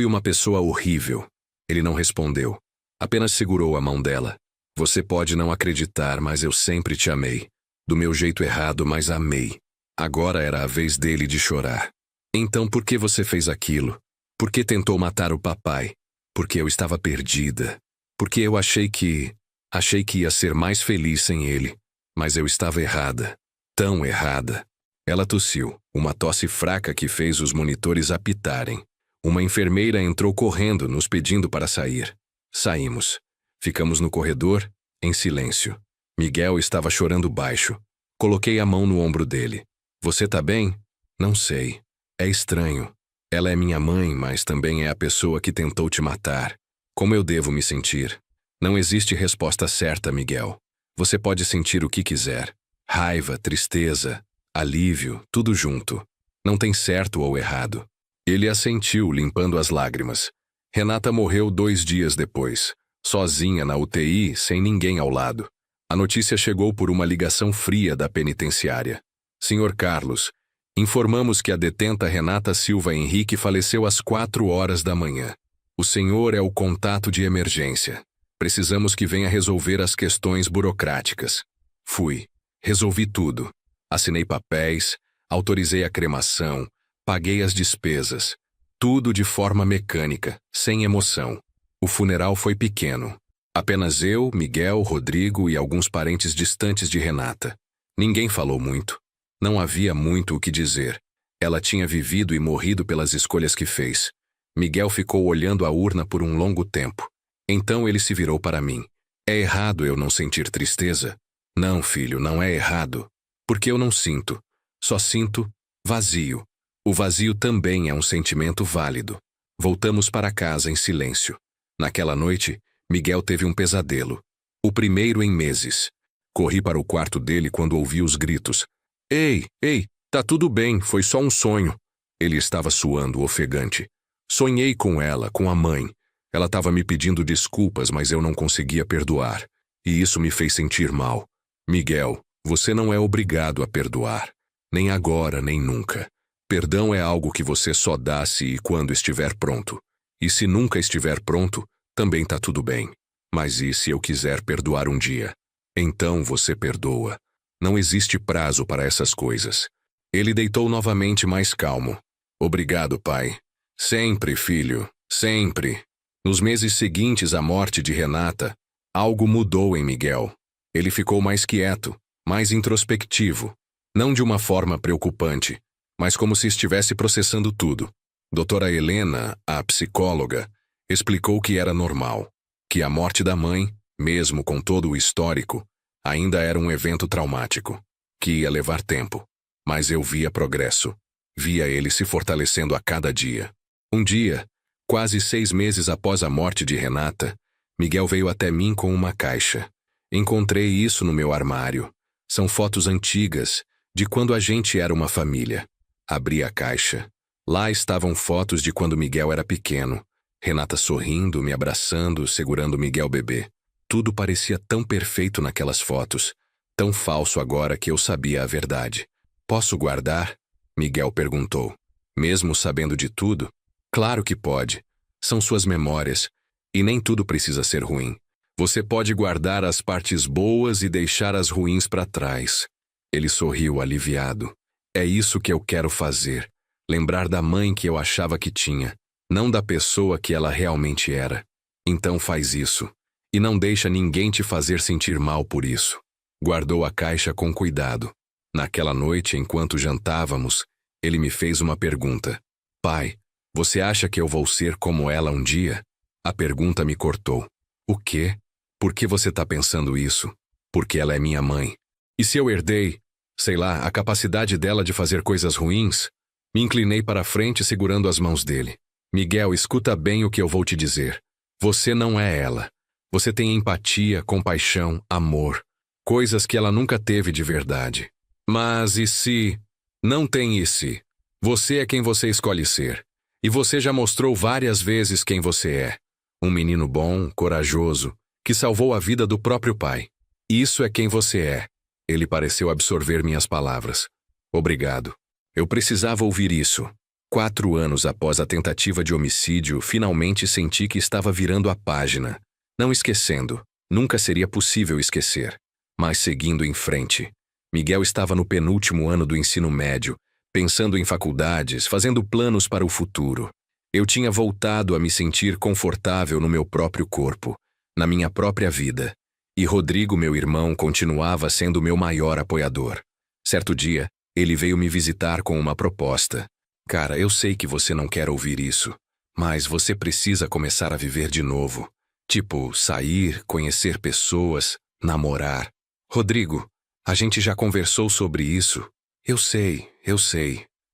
uma pessoa horrível. Ele não respondeu. Apenas segurou a mão dela. Você pode não acreditar, mas eu sempre te amei. Do meu jeito errado, mas amei. Agora era a vez dele de chorar. Então por que você fez aquilo? Por que tentou matar o papai? Porque eu estava perdida. Porque eu achei que ia ser mais feliz sem ele. Mas eu estava errada. Tão errada. Ela tossiu, uma tosse fraca que fez os monitores apitarem. Uma enfermeira entrou correndo, nos pedindo para sair. Saímos. Ficamos no corredor, em silêncio. Miguel estava chorando baixo. Coloquei a mão no ombro dele. Você tá bem? Não sei. É estranho. Ela é minha mãe, mas também é a pessoa que tentou te matar. Como eu devo me sentir? Não existe resposta certa, Miguel. Você pode sentir o que quiser. Raiva, tristeza, alívio, tudo junto. Não tem certo ou errado. Ele assentiu, limpando as lágrimas. Renata morreu 2 dias depois, sozinha na UTI, sem ninguém ao lado. A notícia chegou por uma ligação fria da penitenciária. Senhor Carlos, informamos que a detenta Renata Silva Henrique faleceu às 4 horas da manhã. O senhor é o contato de emergência. Precisamos que venha resolver as questões burocráticas. Fui. Resolvi tudo. Assinei papéis, autorizei a cremação, paguei as despesas. Tudo de forma mecânica, sem emoção. O funeral foi pequeno. Apenas eu, Miguel, Rodrigo e alguns parentes distantes de Renata. Ninguém falou muito. Não havia muito o que dizer. Ela tinha vivido e morrido pelas escolhas que fez. Miguel ficou olhando a urna por um longo tempo. Então ele se virou para mim. É errado eu não sentir tristeza? Não, filho, não é errado. Porque eu não sinto. Só sinto vazio. O vazio também é um sentimento válido. Voltamos para casa em silêncio. Naquela noite, Miguel teve um pesadelo. O primeiro em meses. Corri para o quarto dele quando ouvi os gritos. Ei, tá tudo bem, foi só um sonho. Ele estava suando, ofegante. Sonhei com ela, com a mãe. Ela estava me pedindo desculpas, mas eu não conseguia perdoar. E isso me fez sentir mal. Miguel, você não é obrigado a perdoar. Nem agora, nem nunca. Perdão é algo que você só dá se e quando estiver pronto. E se nunca estiver pronto, também tá tudo bem. Mas e se eu quiser perdoar um dia? Então você perdoa. Não existe prazo para essas coisas. Ele deitou novamente mais calmo. Obrigado, pai. Sempre, filho. Sempre. Nos meses seguintes à morte de Renata, algo mudou em Miguel. Ele ficou mais quieto, mais introspectivo. Não de uma forma preocupante, mas como se estivesse processando tudo. Doutora Helena, a psicóloga, explicou que era normal, que a morte da mãe, mesmo com todo o histórico, ainda era um evento traumático, que ia levar tempo. Mas eu via progresso. Via ele se fortalecendo a cada dia. Um dia, quase 6 meses após a morte de Renata, Miguel veio até mim com uma caixa. Encontrei isso no meu armário. São fotos antigas, de quando a gente era uma família. Abri a caixa. Lá estavam fotos de quando Miguel era pequeno. Renata sorrindo, me abraçando, segurando Miguel bebê. Tudo parecia tão perfeito naquelas fotos. Tão falso agora que eu sabia a verdade. Posso guardar? Miguel perguntou. Mesmo sabendo de tudo? Claro que pode. São suas memórias. E nem tudo precisa ser ruim. Você pode guardar as partes boas e deixar as ruins para trás. Ele sorriu aliviado. É isso que eu quero fazer. Lembrar da mãe que eu achava que tinha, não da pessoa que ela realmente era. Então faz isso. E não deixa ninguém te fazer sentir mal por isso. Guardou a caixa com cuidado. Naquela noite, enquanto jantávamos, ele me fez uma pergunta. Pai, você acha que eu vou ser como ela um dia? A pergunta me cortou. O quê? Por que você tá pensando isso? Porque ela é minha mãe. E se eu herdei, sei lá, a capacidade dela de fazer coisas ruins? Me inclinei para a frente segurando as mãos dele. Miguel, escuta bem o que eu vou te dizer. Você não é ela. Você tem empatia, compaixão, amor. Coisas que ela nunca teve de verdade. Mas e se? Não tem e se. Você é quem você escolhe ser. E você já mostrou várias vezes quem você é. Um menino bom, corajoso, que salvou a vida do próprio pai. Isso é quem você é. Ele pareceu absorver minhas palavras. Obrigado. Eu precisava ouvir isso. 4 anos após a tentativa de homicídio, finalmente senti que estava virando a página. Não esquecendo. Nunca seria possível esquecer. Mas seguindo em frente. Miguel estava no penúltimo ano do ensino médio, pensando em faculdades, fazendo planos para o futuro. Eu tinha voltado a me sentir confortável no meu próprio corpo, na minha própria vida. E Rodrigo, meu irmão, continuava sendo meu maior apoiador. Certo dia, ele veio me visitar com uma proposta. Cara, eu sei que você não quer ouvir isso, mas você precisa começar a viver de novo. Tipo, sair, conhecer pessoas, namorar. Rodrigo, a gente já conversou sobre isso. Eu sei,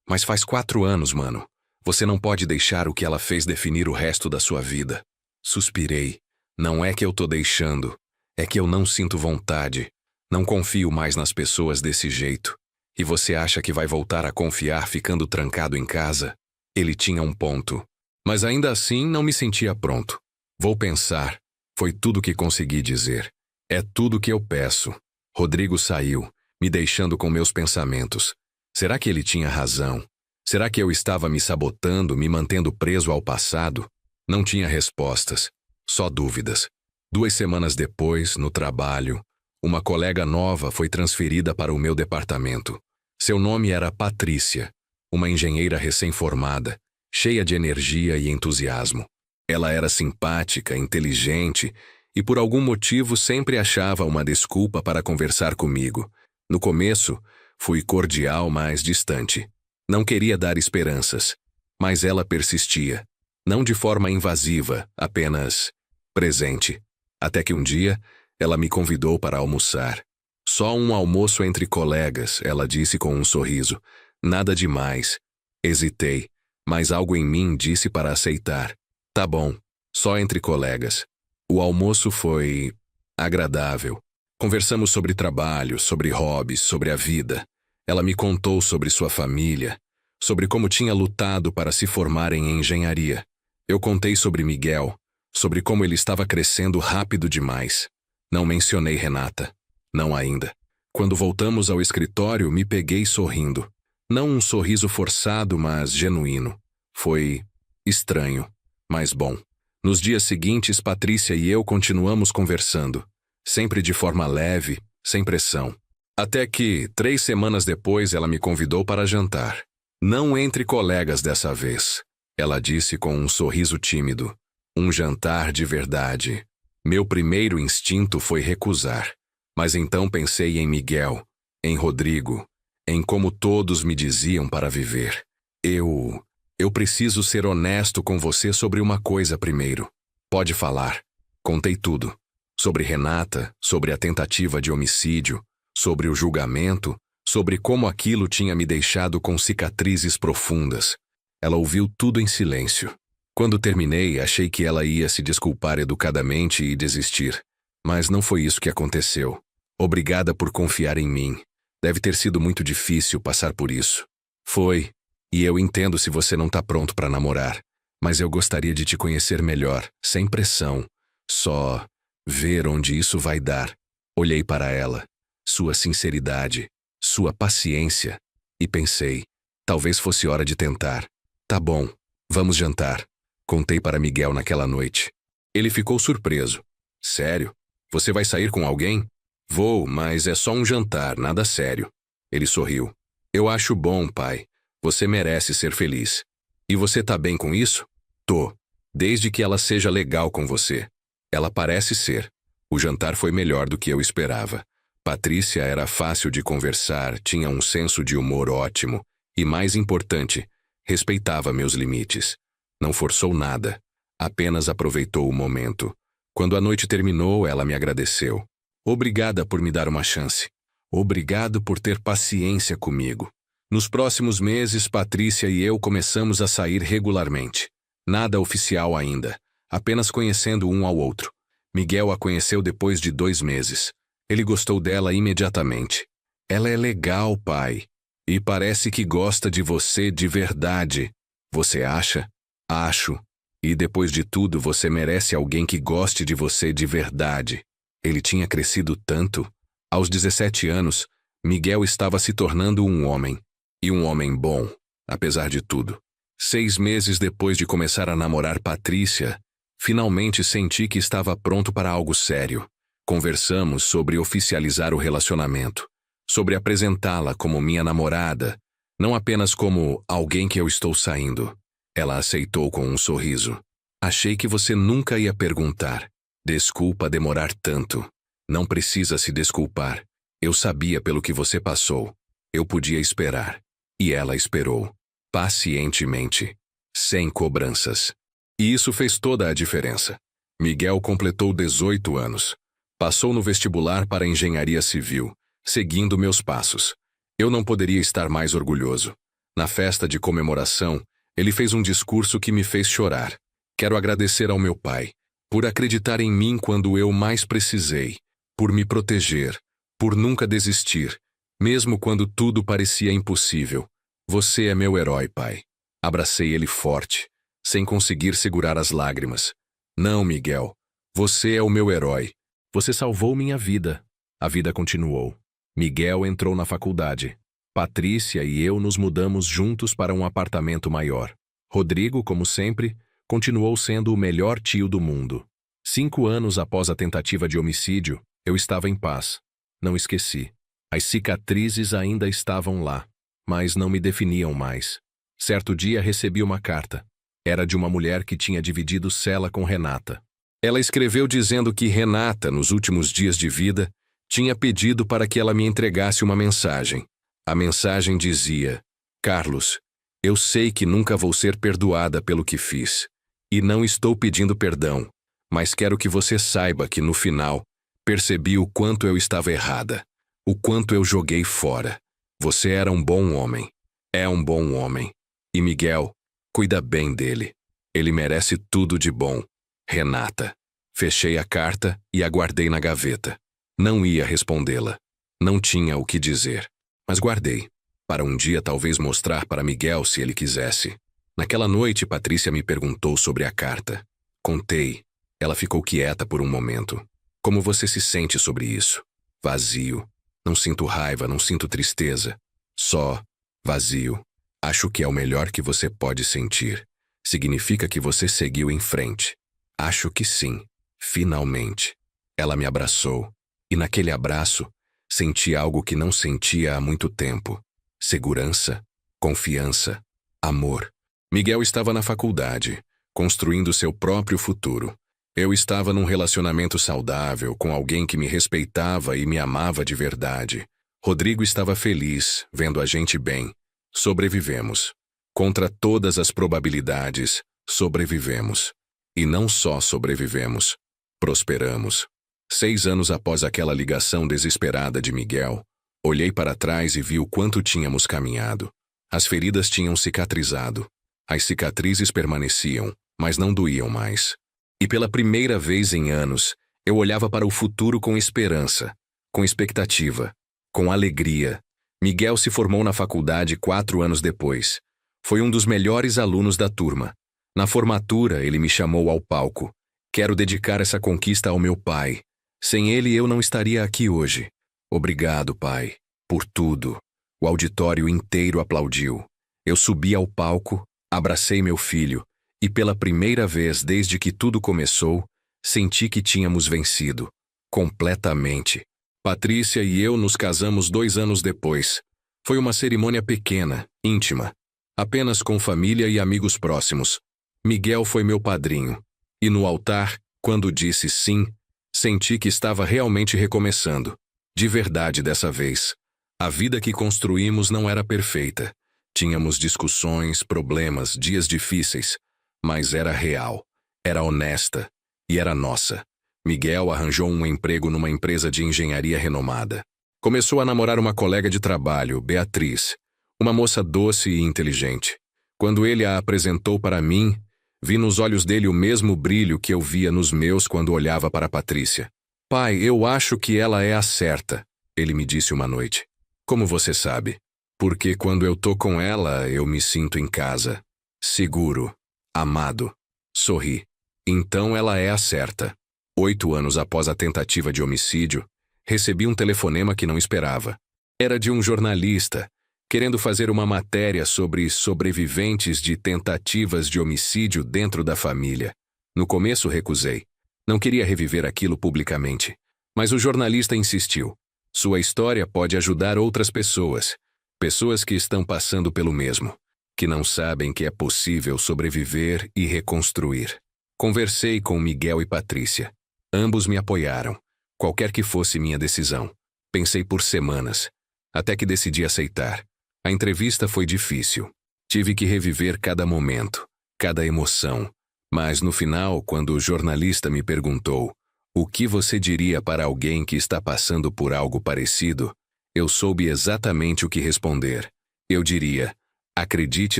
mas faz 4 anos, mano. Você não pode deixar o que ela fez definir o resto da sua vida. Suspirei. Não é que eu tô deixando. É que eu não sinto vontade. Não confio mais nas pessoas desse jeito. E você acha que vai voltar a confiar ficando trancado em casa? Ele tinha um ponto. Mas ainda assim não me sentia pronto. Vou pensar. Foi tudo que consegui dizer. É tudo que eu peço. Rodrigo saiu, me deixando com meus pensamentos. Será que ele tinha razão? Será que eu estava me sabotando, me mantendo preso ao passado? Não tinha respostas, só dúvidas. 2 semanas depois, no trabalho, uma colega nova foi transferida para o meu departamento. Seu nome era Patrícia, uma engenheira recém-formada, cheia de energia e entusiasmo. Ela era simpática, inteligente e por algum motivo sempre achava uma desculpa para conversar comigo. No começo, fui cordial, mas distante. Não queria dar esperanças, mas ela persistia. Não de forma invasiva, apenas presente. Até que um dia, ela me convidou para almoçar. Só um almoço entre colegas, ela disse com um sorriso. Nada demais. Hesitei, mas algo em mim disse para aceitar. Tá bom, só entre colegas. O almoço foi agradável. Conversamos sobre trabalho, sobre hobbies, sobre a vida. Ela me contou sobre sua família, sobre como tinha lutado para se formar em engenharia. Eu contei sobre Miguel, sobre como ele estava crescendo rápido demais. Não mencionei Renata. Não ainda. Quando voltamos ao escritório, me peguei sorrindo. Não um sorriso forçado, mas genuíno. Foi estranho, mas bom. Nos dias seguintes, Patrícia e eu continuamos conversando, sempre de forma leve, sem pressão. Até que, 3 semanas depois, ela me convidou para jantar. Não entre colegas dessa vez, ela disse com um sorriso tímido. Um jantar de verdade. Meu primeiro instinto foi recusar. Mas então pensei em Miguel, em Rodrigo, em como todos me diziam para viver. Eu preciso ser honesto com você sobre uma coisa primeiro. Pode falar. Contei tudo. Sobre Renata, sobre a tentativa de homicídio, sobre o julgamento, sobre como aquilo tinha me deixado com cicatrizes profundas. Ela ouviu tudo em silêncio. Quando terminei, achei que ela ia se desculpar educadamente e desistir. Mas não foi isso que aconteceu. Obrigada por confiar em mim. Deve ter sido muito difícil passar por isso. Foi. E eu entendo se você não está pronto para namorar. Mas eu gostaria de te conhecer melhor, sem pressão. Só ver onde isso vai dar. Olhei para ela. sua sinceridade, sua paciência. E pensei, talvez fosse hora de tentar. Tá bom, vamos jantar. Contei para Miguel naquela noite. Ele ficou surpreso. Sério? Você vai sair com alguém? Vou, mas é só um jantar, nada sério. Ele sorriu. Eu acho bom, pai. Você merece ser feliz. E você tá bem com isso? Tô. Desde que ela seja legal com você. Ela parece ser. O jantar foi melhor do que eu esperava. Patrícia era fácil de conversar, tinha um senso de humor ótimo e, mais importante, respeitava meus limites. Não forçou nada, apenas aproveitou o momento. Quando a noite terminou, ela me agradeceu. Obrigada por me dar uma chance. Obrigado por ter paciência comigo. Nos próximos meses, Patrícia e eu começamos a sair regularmente. Nada oficial ainda, apenas conhecendo um ao outro. Miguel a conheceu depois de 2 meses. Ele gostou dela imediatamente. Ela é legal, pai. E parece que gosta de você de verdade. Você acha? Acho. E depois de tudo, você merece alguém que goste de você de verdade. Ele tinha crescido tanto. Aos 17 anos, Miguel estava se tornando um homem. E um homem bom, apesar de tudo. 6 meses depois de começar a namorar Patrícia, finalmente senti que estava pronto para algo sério. Conversamos sobre oficializar o relacionamento, sobre apresentá-la como minha namorada, não apenas como alguém que eu estou saindo. Ela aceitou com um sorriso. Achei que você nunca ia perguntar. Desculpa demorar tanto. Não precisa se desculpar. Eu sabia pelo que você passou. Eu podia esperar. E ela esperou. Pacientemente. Sem cobranças. E isso fez toda a diferença. Miguel completou 18 anos. Passou no vestibular para engenharia civil, seguindo meus passos. Eu não poderia estar mais orgulhoso. Na festa de comemoração, ele fez um discurso que me fez chorar. Quero agradecer ao meu pai, por acreditar em mim quando eu mais precisei, por me proteger, por nunca desistir, mesmo quando tudo parecia impossível. Você é meu herói, pai. Abracei ele forte, sem conseguir segurar as lágrimas. Não, Miguel. Você é o meu herói. Você salvou minha vida. A vida continuou. Miguel entrou na faculdade. Patrícia e eu nos mudamos juntos para um apartamento maior. Rodrigo, como sempre, continuou sendo o melhor tio do mundo. 5 anos após a tentativa de homicídio, eu estava em paz. Não esqueci. As cicatrizes ainda estavam lá, mas não me definiam mais. Certo dia recebi uma carta. Era de uma mulher que tinha dividido cela com Renata. Ela escreveu dizendo que Renata, nos últimos dias de vida, tinha pedido para que ela me entregasse uma mensagem. A mensagem dizia: Carlos, eu sei que nunca vou ser perdoada pelo que fiz. E não estou pedindo perdão, mas quero que você saiba que no final, percebi o quanto eu estava errada. O quanto eu joguei fora. Você era um bom homem. É um bom homem. E Miguel, cuida bem dele. Ele merece tudo de bom. Renata. Fechei a carta e a guardei na gaveta. Não ia respondê-la. Não tinha o que dizer. Mas guardei. Para um dia talvez mostrar para Miguel se ele quisesse. Naquela noite, Patrícia me perguntou sobre a carta. Contei. Ela ficou quieta por um momento. Como você se sente sobre isso? Vazio. Não sinto raiva, não sinto tristeza. Só vazio. Acho que é o melhor que você pode sentir. Significa que você seguiu em frente. Acho que sim. Finalmente. Ela me abraçou. E naquele abraço, senti algo que não sentia há muito tempo. Segurança, confiança, amor. Miguel estava na faculdade, construindo seu próprio futuro. Eu estava num relacionamento saudável, com alguém que me respeitava e me amava de verdade. Rodrigo estava feliz, vendo a gente bem. Sobrevivemos. Contra todas as probabilidades, sobrevivemos. E não só sobrevivemos, prosperamos. 6 anos após aquela ligação desesperada de Miguel, olhei para trás e vi o quanto tínhamos caminhado. As feridas tinham cicatrizado. As cicatrizes permaneciam, mas não doíam mais. E pela primeira vez em anos, eu olhava para o futuro com esperança, com expectativa, com alegria. Miguel se formou na faculdade 4 anos depois. Foi um dos melhores alunos da turma. Na formatura, ele me chamou ao palco. Quero dedicar essa conquista ao meu pai. Sem ele, eu não estaria aqui hoje. Obrigado, pai, por tudo. O auditório inteiro aplaudiu. Eu subi ao palco, abracei meu filho, e pela primeira vez desde que tudo começou, senti que tínhamos vencido. Completamente. Patrícia e eu nos casamos 2 anos depois. Foi uma cerimônia pequena, íntima. Apenas com família e amigos próximos. Miguel foi meu padrinho. E no altar, quando disse sim, senti que estava realmente recomeçando. De verdade dessa vez. A vida que construímos não era perfeita. Tínhamos discussões, problemas, dias difíceis. Mas era real. Era honesta. E era nossa. Miguel arranjou um emprego numa empresa de engenharia renomada. Começou a namorar uma colega de trabalho, Beatriz, uma moça doce e inteligente. Quando ele a apresentou para mim, vi nos olhos dele o mesmo brilho que eu via nos meus quando olhava para Patrícia. Pai, eu acho que ela é a certa, ele me disse uma noite. Como você sabe? Porque quando eu tô com ela, eu me sinto em casa. Seguro. Amado. Sorri. Então ela é a certa. 8 anos após a tentativa de homicídio, recebi um telefonema que não esperava. Era de um jornalista, querendo fazer uma matéria sobre sobreviventes de tentativas de homicídio dentro da família. No começo recusei. Não queria reviver aquilo publicamente. Mas o jornalista insistiu. Sua história pode ajudar outras pessoas. Pessoas que estão passando pelo mesmo. Que não sabem que é possível sobreviver e reconstruir. Conversei com Miguel e Patrícia. Ambos me apoiaram, qualquer que fosse minha decisão. Pensei por semanas, até que decidi aceitar. A entrevista foi difícil. Tive que reviver cada momento, cada emoção. Mas no final, quando o jornalista me perguntou o que você diria para alguém que está passando por algo parecido, eu soube exatamente o que responder. Eu diria, acredite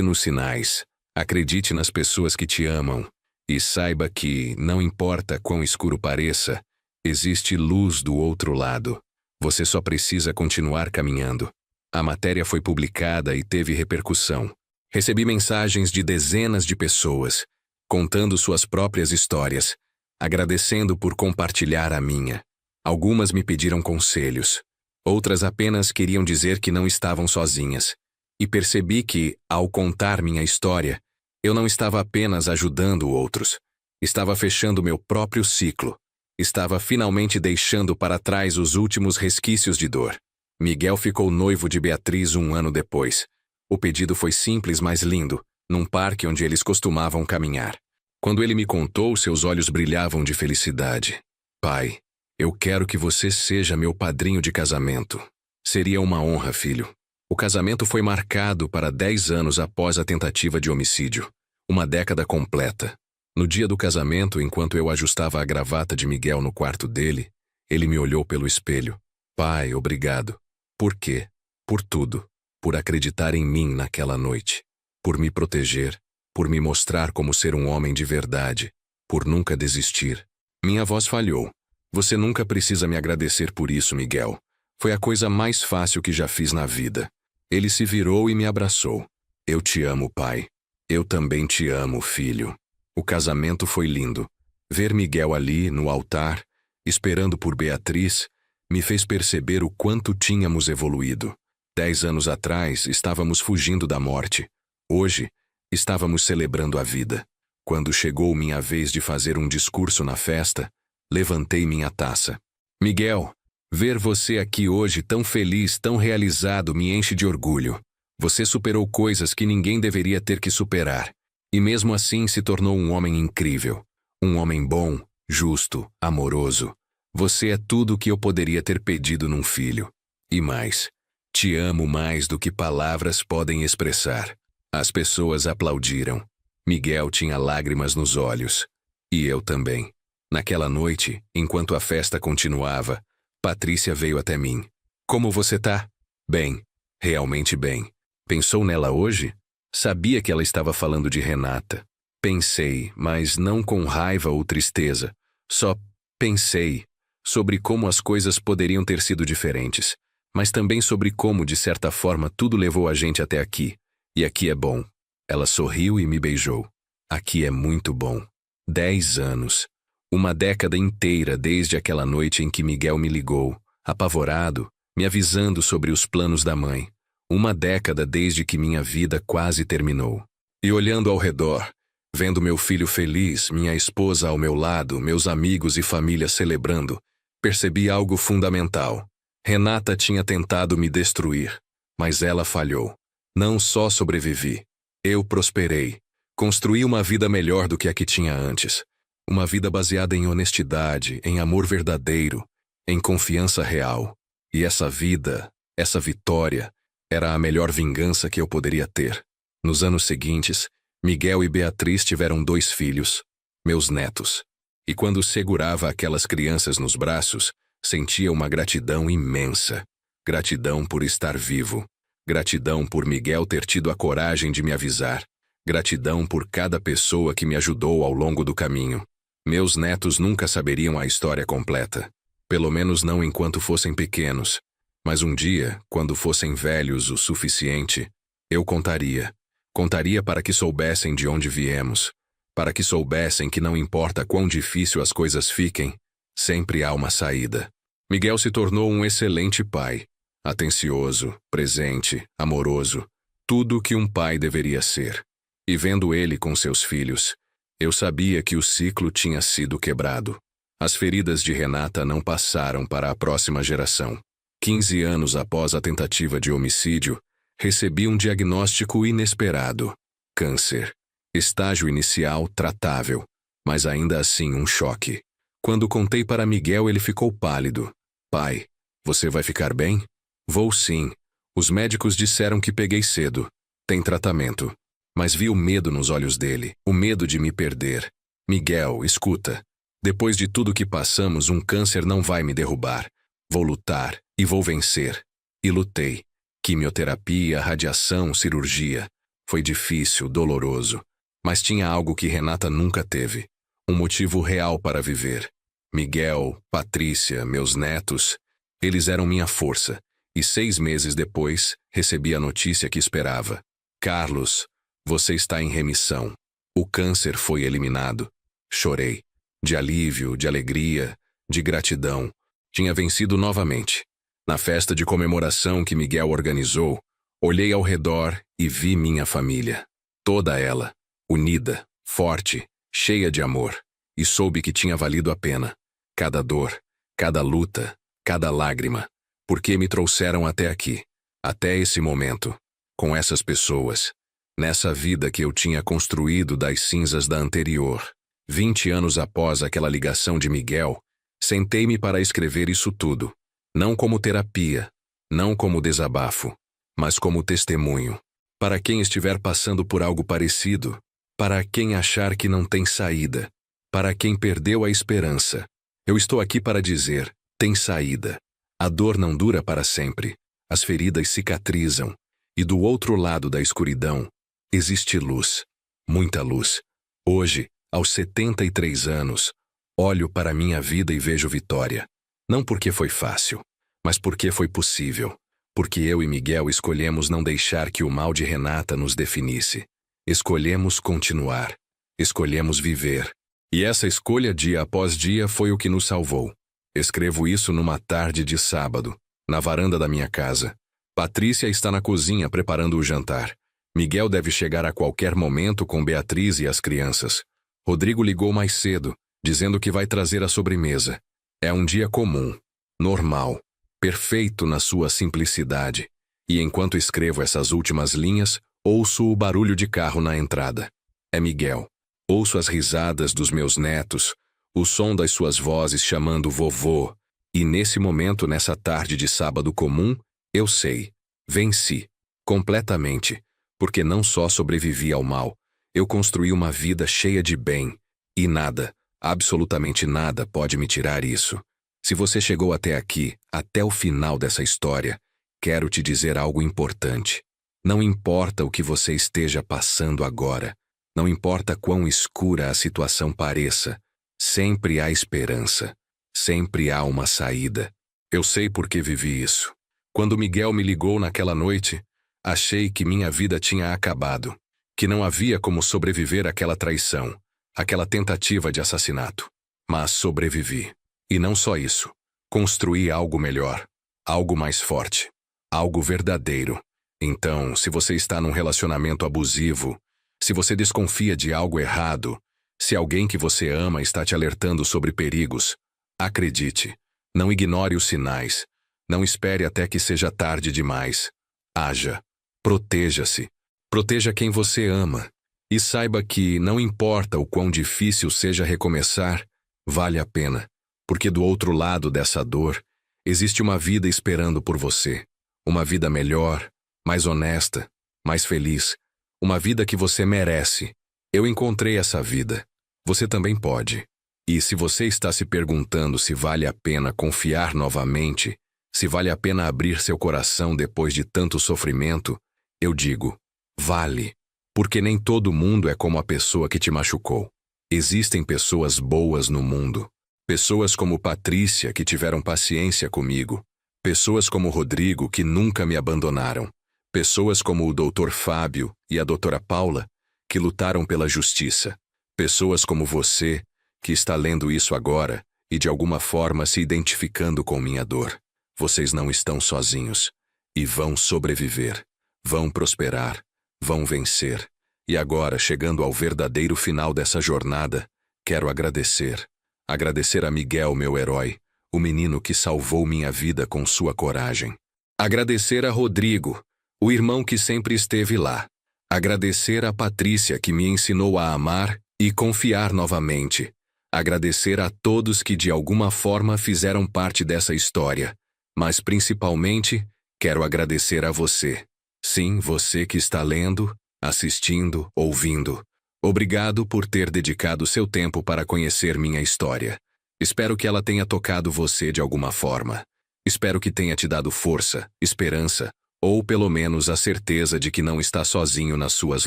nos sinais, acredite nas pessoas que te amam. E saiba que, não importa quão escuro pareça, existe luz do outro lado. Você só precisa continuar caminhando. A matéria foi publicada e teve repercussão. Recebi mensagens de dezenas de pessoas, contando suas próprias histórias, agradecendo por compartilhar a minha. Algumas me pediram conselhos. Outras apenas queriam dizer que não estavam sozinhas. E percebi que, ao contar minha história, eu não estava apenas ajudando outros. Estava fechando meu próprio ciclo. Estava finalmente deixando para trás os últimos resquícios de dor. Miguel ficou noivo de Beatriz 1 ano depois. O pedido foi simples, mas lindo, num parque onde eles costumavam caminhar. Quando ele me contou, seus olhos brilhavam de felicidade. Pai, eu quero que você seja meu padrinho de casamento. Seria uma honra, filho. O casamento foi marcado para 10 anos após a tentativa de homicídio. Uma década completa. No dia do casamento, enquanto eu ajustava a gravata de Miguel no quarto dele, ele me olhou pelo espelho. Pai, obrigado. Por quê? Por tudo. Por acreditar em mim naquela noite. Por me proteger. Por me mostrar como ser um homem de verdade. Por nunca desistir. Minha voz falhou. Você nunca precisa me agradecer por isso, Miguel. Foi a coisa mais fácil que já fiz na vida. Ele se virou e me abraçou. Eu te amo, pai. Eu também te amo, filho. O casamento foi lindo. Ver Miguel ali, no altar, esperando por Beatriz, me fez perceber o quanto tínhamos evoluído. 10 anos atrás, estávamos fugindo da morte. Hoje, estávamos celebrando a vida. Quando chegou minha vez de fazer um discurso na festa, levantei minha taça. Miguel, ver você aqui hoje tão feliz, tão realizado, me enche de orgulho. Você superou coisas que ninguém deveria ter que superar. E mesmo assim se tornou um homem incrível. Um homem bom, justo, amoroso. Você é tudo o que eu poderia ter pedido num filho. E mais. Te amo mais do que palavras podem expressar. As pessoas aplaudiram. Miguel tinha lágrimas nos olhos. E eu também. Naquela noite, enquanto a festa continuava, Patrícia veio até mim. Como você tá? Bem. Realmente bem. Pensou nela hoje? Sabia que ela estava falando de Renata. Pensei, mas não com raiva ou tristeza. Só pensei sobre como as coisas poderiam ter sido diferentes. Mas também sobre como, de certa forma, tudo levou a gente até aqui. E aqui é bom. Ela sorriu e me beijou. Aqui é muito bom. 10 anos. Uma década inteira desde aquela noite em que Miguel me ligou, apavorado, me avisando sobre os planos da mãe. Uma década desde que minha vida quase terminou. E olhando ao redor, vendo meu filho feliz, minha esposa ao meu lado, meus amigos e família celebrando, percebi algo fundamental. Renata tinha tentado me destruir, mas ela falhou. Não só sobrevivi, eu prosperei. Construí uma vida melhor do que a que tinha antes. Uma vida baseada em honestidade, em amor verdadeiro, em confiança real. E essa vida, essa vitória, era a melhor vingança que eu poderia ter. Nos anos seguintes, Miguel e Beatriz tiveram 2 filhos, meus netos. E quando segurava aquelas crianças nos braços, sentia uma gratidão imensa. Gratidão por estar vivo. Gratidão por Miguel ter tido a coragem de me avisar. Gratidão por cada pessoa que me ajudou ao longo do caminho. Meus netos nunca saberiam a história completa. Pelo menos não enquanto fossem pequenos. Mas um dia, quando fossem velhos o suficiente, eu contaria. Contaria para que soubessem de onde viemos. Para que soubessem que não importa quão difícil as coisas fiquem, sempre há uma saída. Miguel se tornou um excelente pai. Atencioso, presente, amoroso. Tudo o que um pai deveria ser. E vendo ele com seus filhos, eu sabia que o ciclo tinha sido quebrado. As feridas de Renata não passaram para a próxima geração. 15 anos após a tentativa de homicídio, recebi um diagnóstico inesperado. Câncer. Estágio inicial tratável, mas ainda assim um choque. Quando contei para Miguel, ele ficou pálido. Pai, você vai ficar bem? Vou sim. Os médicos disseram que peguei cedo. Tem tratamento. Mas vi o medo nos olhos dele, o medo de me perder. Miguel, escuta. Depois de tudo que passamos, um câncer não vai me derrubar. Vou lutar e vou vencer. E lutei. Quimioterapia, radiação, cirurgia. Foi difícil, doloroso. Mas tinha algo que Renata nunca teve. Um motivo real para viver. Miguel, Patrícia, meus netos, eles eram minha força. E 6 meses depois, recebi a notícia que esperava. Carlos, você está em remissão. O câncer foi eliminado. Chorei. De alívio, de alegria, de gratidão. Tinha vencido novamente. Na festa de comemoração que Miguel organizou, olhei ao redor e vi minha família. Toda ela, unida, forte, cheia de amor. E soube que tinha valido a pena. Cada dor, cada luta, cada lágrima. Porque me trouxeram até aqui, até esse momento, com essas pessoas, nessa vida que eu tinha construído das cinzas da anterior. 20 anos após aquela ligação de Miguel, sentei-me para escrever isso tudo, não como terapia, não como desabafo, mas como testemunho. Para quem estiver passando por algo parecido, para quem achar que não tem saída, para quem perdeu a esperança, eu estou aqui para dizer, tem saída. A dor não dura para sempre, as feridas cicatrizam, e do outro lado da escuridão, existe luz, muita luz. Hoje, aos 73 anos, olho para minha vida e vejo vitória. Não porque foi fácil, mas porque foi possível. Porque eu e Miguel escolhemos não deixar que o mal de Renata nos definisse. Escolhemos continuar. Escolhemos viver. E essa escolha dia após dia foi o que nos salvou. Escrevo isso numa tarde de sábado, na varanda da minha casa. Patrícia está na cozinha preparando o jantar. Miguel deve chegar a qualquer momento com Beatriz e as crianças. Rodrigo ligou mais cedo, dizendo que vai trazer a sobremesa. É um dia comum, normal, perfeito na sua simplicidade. E enquanto escrevo essas últimas linhas, ouço o barulho de carro na entrada. É Miguel. Ouço as risadas dos meus netos, o som das suas vozes chamando vovô. E nesse momento, nessa tarde de sábado comum, eu sei, venci, completamente, porque não só sobrevivi ao mal, eu construí uma vida cheia de bem, e nada, absolutamente nada pode me tirar isso. Se você chegou até aqui, até o final dessa história, quero te dizer algo importante. Não importa o que você esteja passando agora, não importa quão escura a situação pareça, sempre há esperança. Sempre há uma saída. Eu sei por que vivi isso. Quando Miguel me ligou naquela noite, achei que minha vida tinha acabado, que não havia como sobreviver àquela traição, àquela tentativa de assassinato. Mas sobrevivi. E não só isso. Construí algo melhor. algo mais forte, algo verdadeiro. Então, se você está num relacionamento abusivo, se você desconfia de algo errado, se alguém que você ama está te alertando sobre perigos, acredite, não ignore os sinais, não espere até que seja tarde demais. Haja, proteja-se, proteja quem você ama, e saiba que, não importa o quão difícil seja recomeçar, vale a pena, porque do outro lado dessa dor, existe uma vida esperando por você, uma vida melhor, mais honesta, mais feliz, uma vida que você merece. Eu encontrei essa vida. Você também pode. E se você está se perguntando se vale a pena confiar novamente, se vale a pena abrir seu coração depois de tanto sofrimento, eu digo, vale. Porque nem todo mundo é como a pessoa que te machucou. Existem pessoas boas no mundo. Pessoas como Patrícia que tiveram paciência comigo. Pessoas como Rodrigo que nunca me abandonaram. Pessoas como o Dr. Fábio e a Dra. Paula que lutaram pela justiça. Pessoas como você que está lendo isso agora e de alguma forma se identificando com minha dor. Vocês não estão sozinhos. E vão sobreviver. Vão prosperar. Vão vencer. E agora, chegando ao verdadeiro final dessa jornada, quero agradecer. Agradecer a Miguel, meu herói, o menino que salvou minha vida com sua coragem. Agradecer a Rodrigo, o irmão que sempre esteve lá. Agradecer a Patrícia que me ensinou a amar e confiar novamente. Agradecer a todos que de alguma forma fizeram parte dessa história. Mas principalmente, quero agradecer a você. Sim, você que está lendo, assistindo, ouvindo. Obrigado por ter dedicado seu tempo para conhecer minha história. Espero que ela tenha tocado você de alguma forma. Espero que tenha te dado força, esperança, ou pelo menos a certeza de que não está sozinho nas suas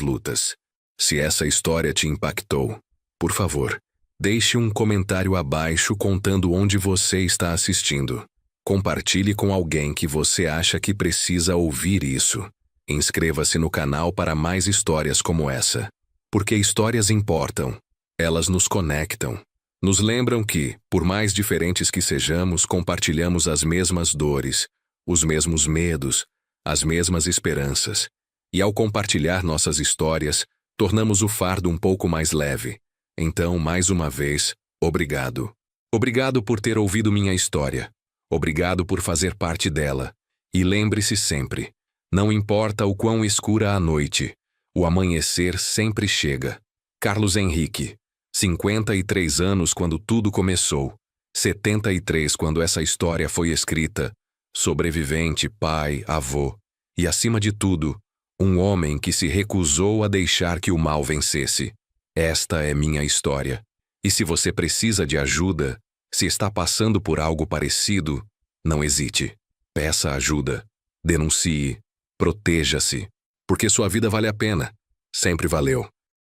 lutas. Se essa história te impactou, por favor, deixe um comentário abaixo contando onde você está assistindo. Compartilhe com alguém que você acha que precisa ouvir isso. Inscreva-se no canal para mais histórias como essa. Porque histórias importam. Elas nos conectam. Nos lembram que, por mais diferentes que sejamos, compartilhamos as mesmas dores, os mesmos medos, as mesmas esperanças. E ao compartilhar nossas histórias, tornamos o fardo um pouco mais leve. Então, mais uma vez, obrigado. Obrigado por ter ouvido minha história. Obrigado por fazer parte dela. E lembre-se sempre, não importa o quão escura a noite, o amanhecer sempre chega. Carlos Henrique, 53 anos quando tudo começou, 73 quando essa história foi escrita, sobrevivente, pai, avô, e acima de tudo, um homem que se recusou a deixar que o mal vencesse. Esta é minha história. E se você precisa de ajuda, se está passando por algo parecido, não hesite. Peça ajuda. Denuncie. Proteja-se. Porque sua vida vale a pena. Sempre valeu.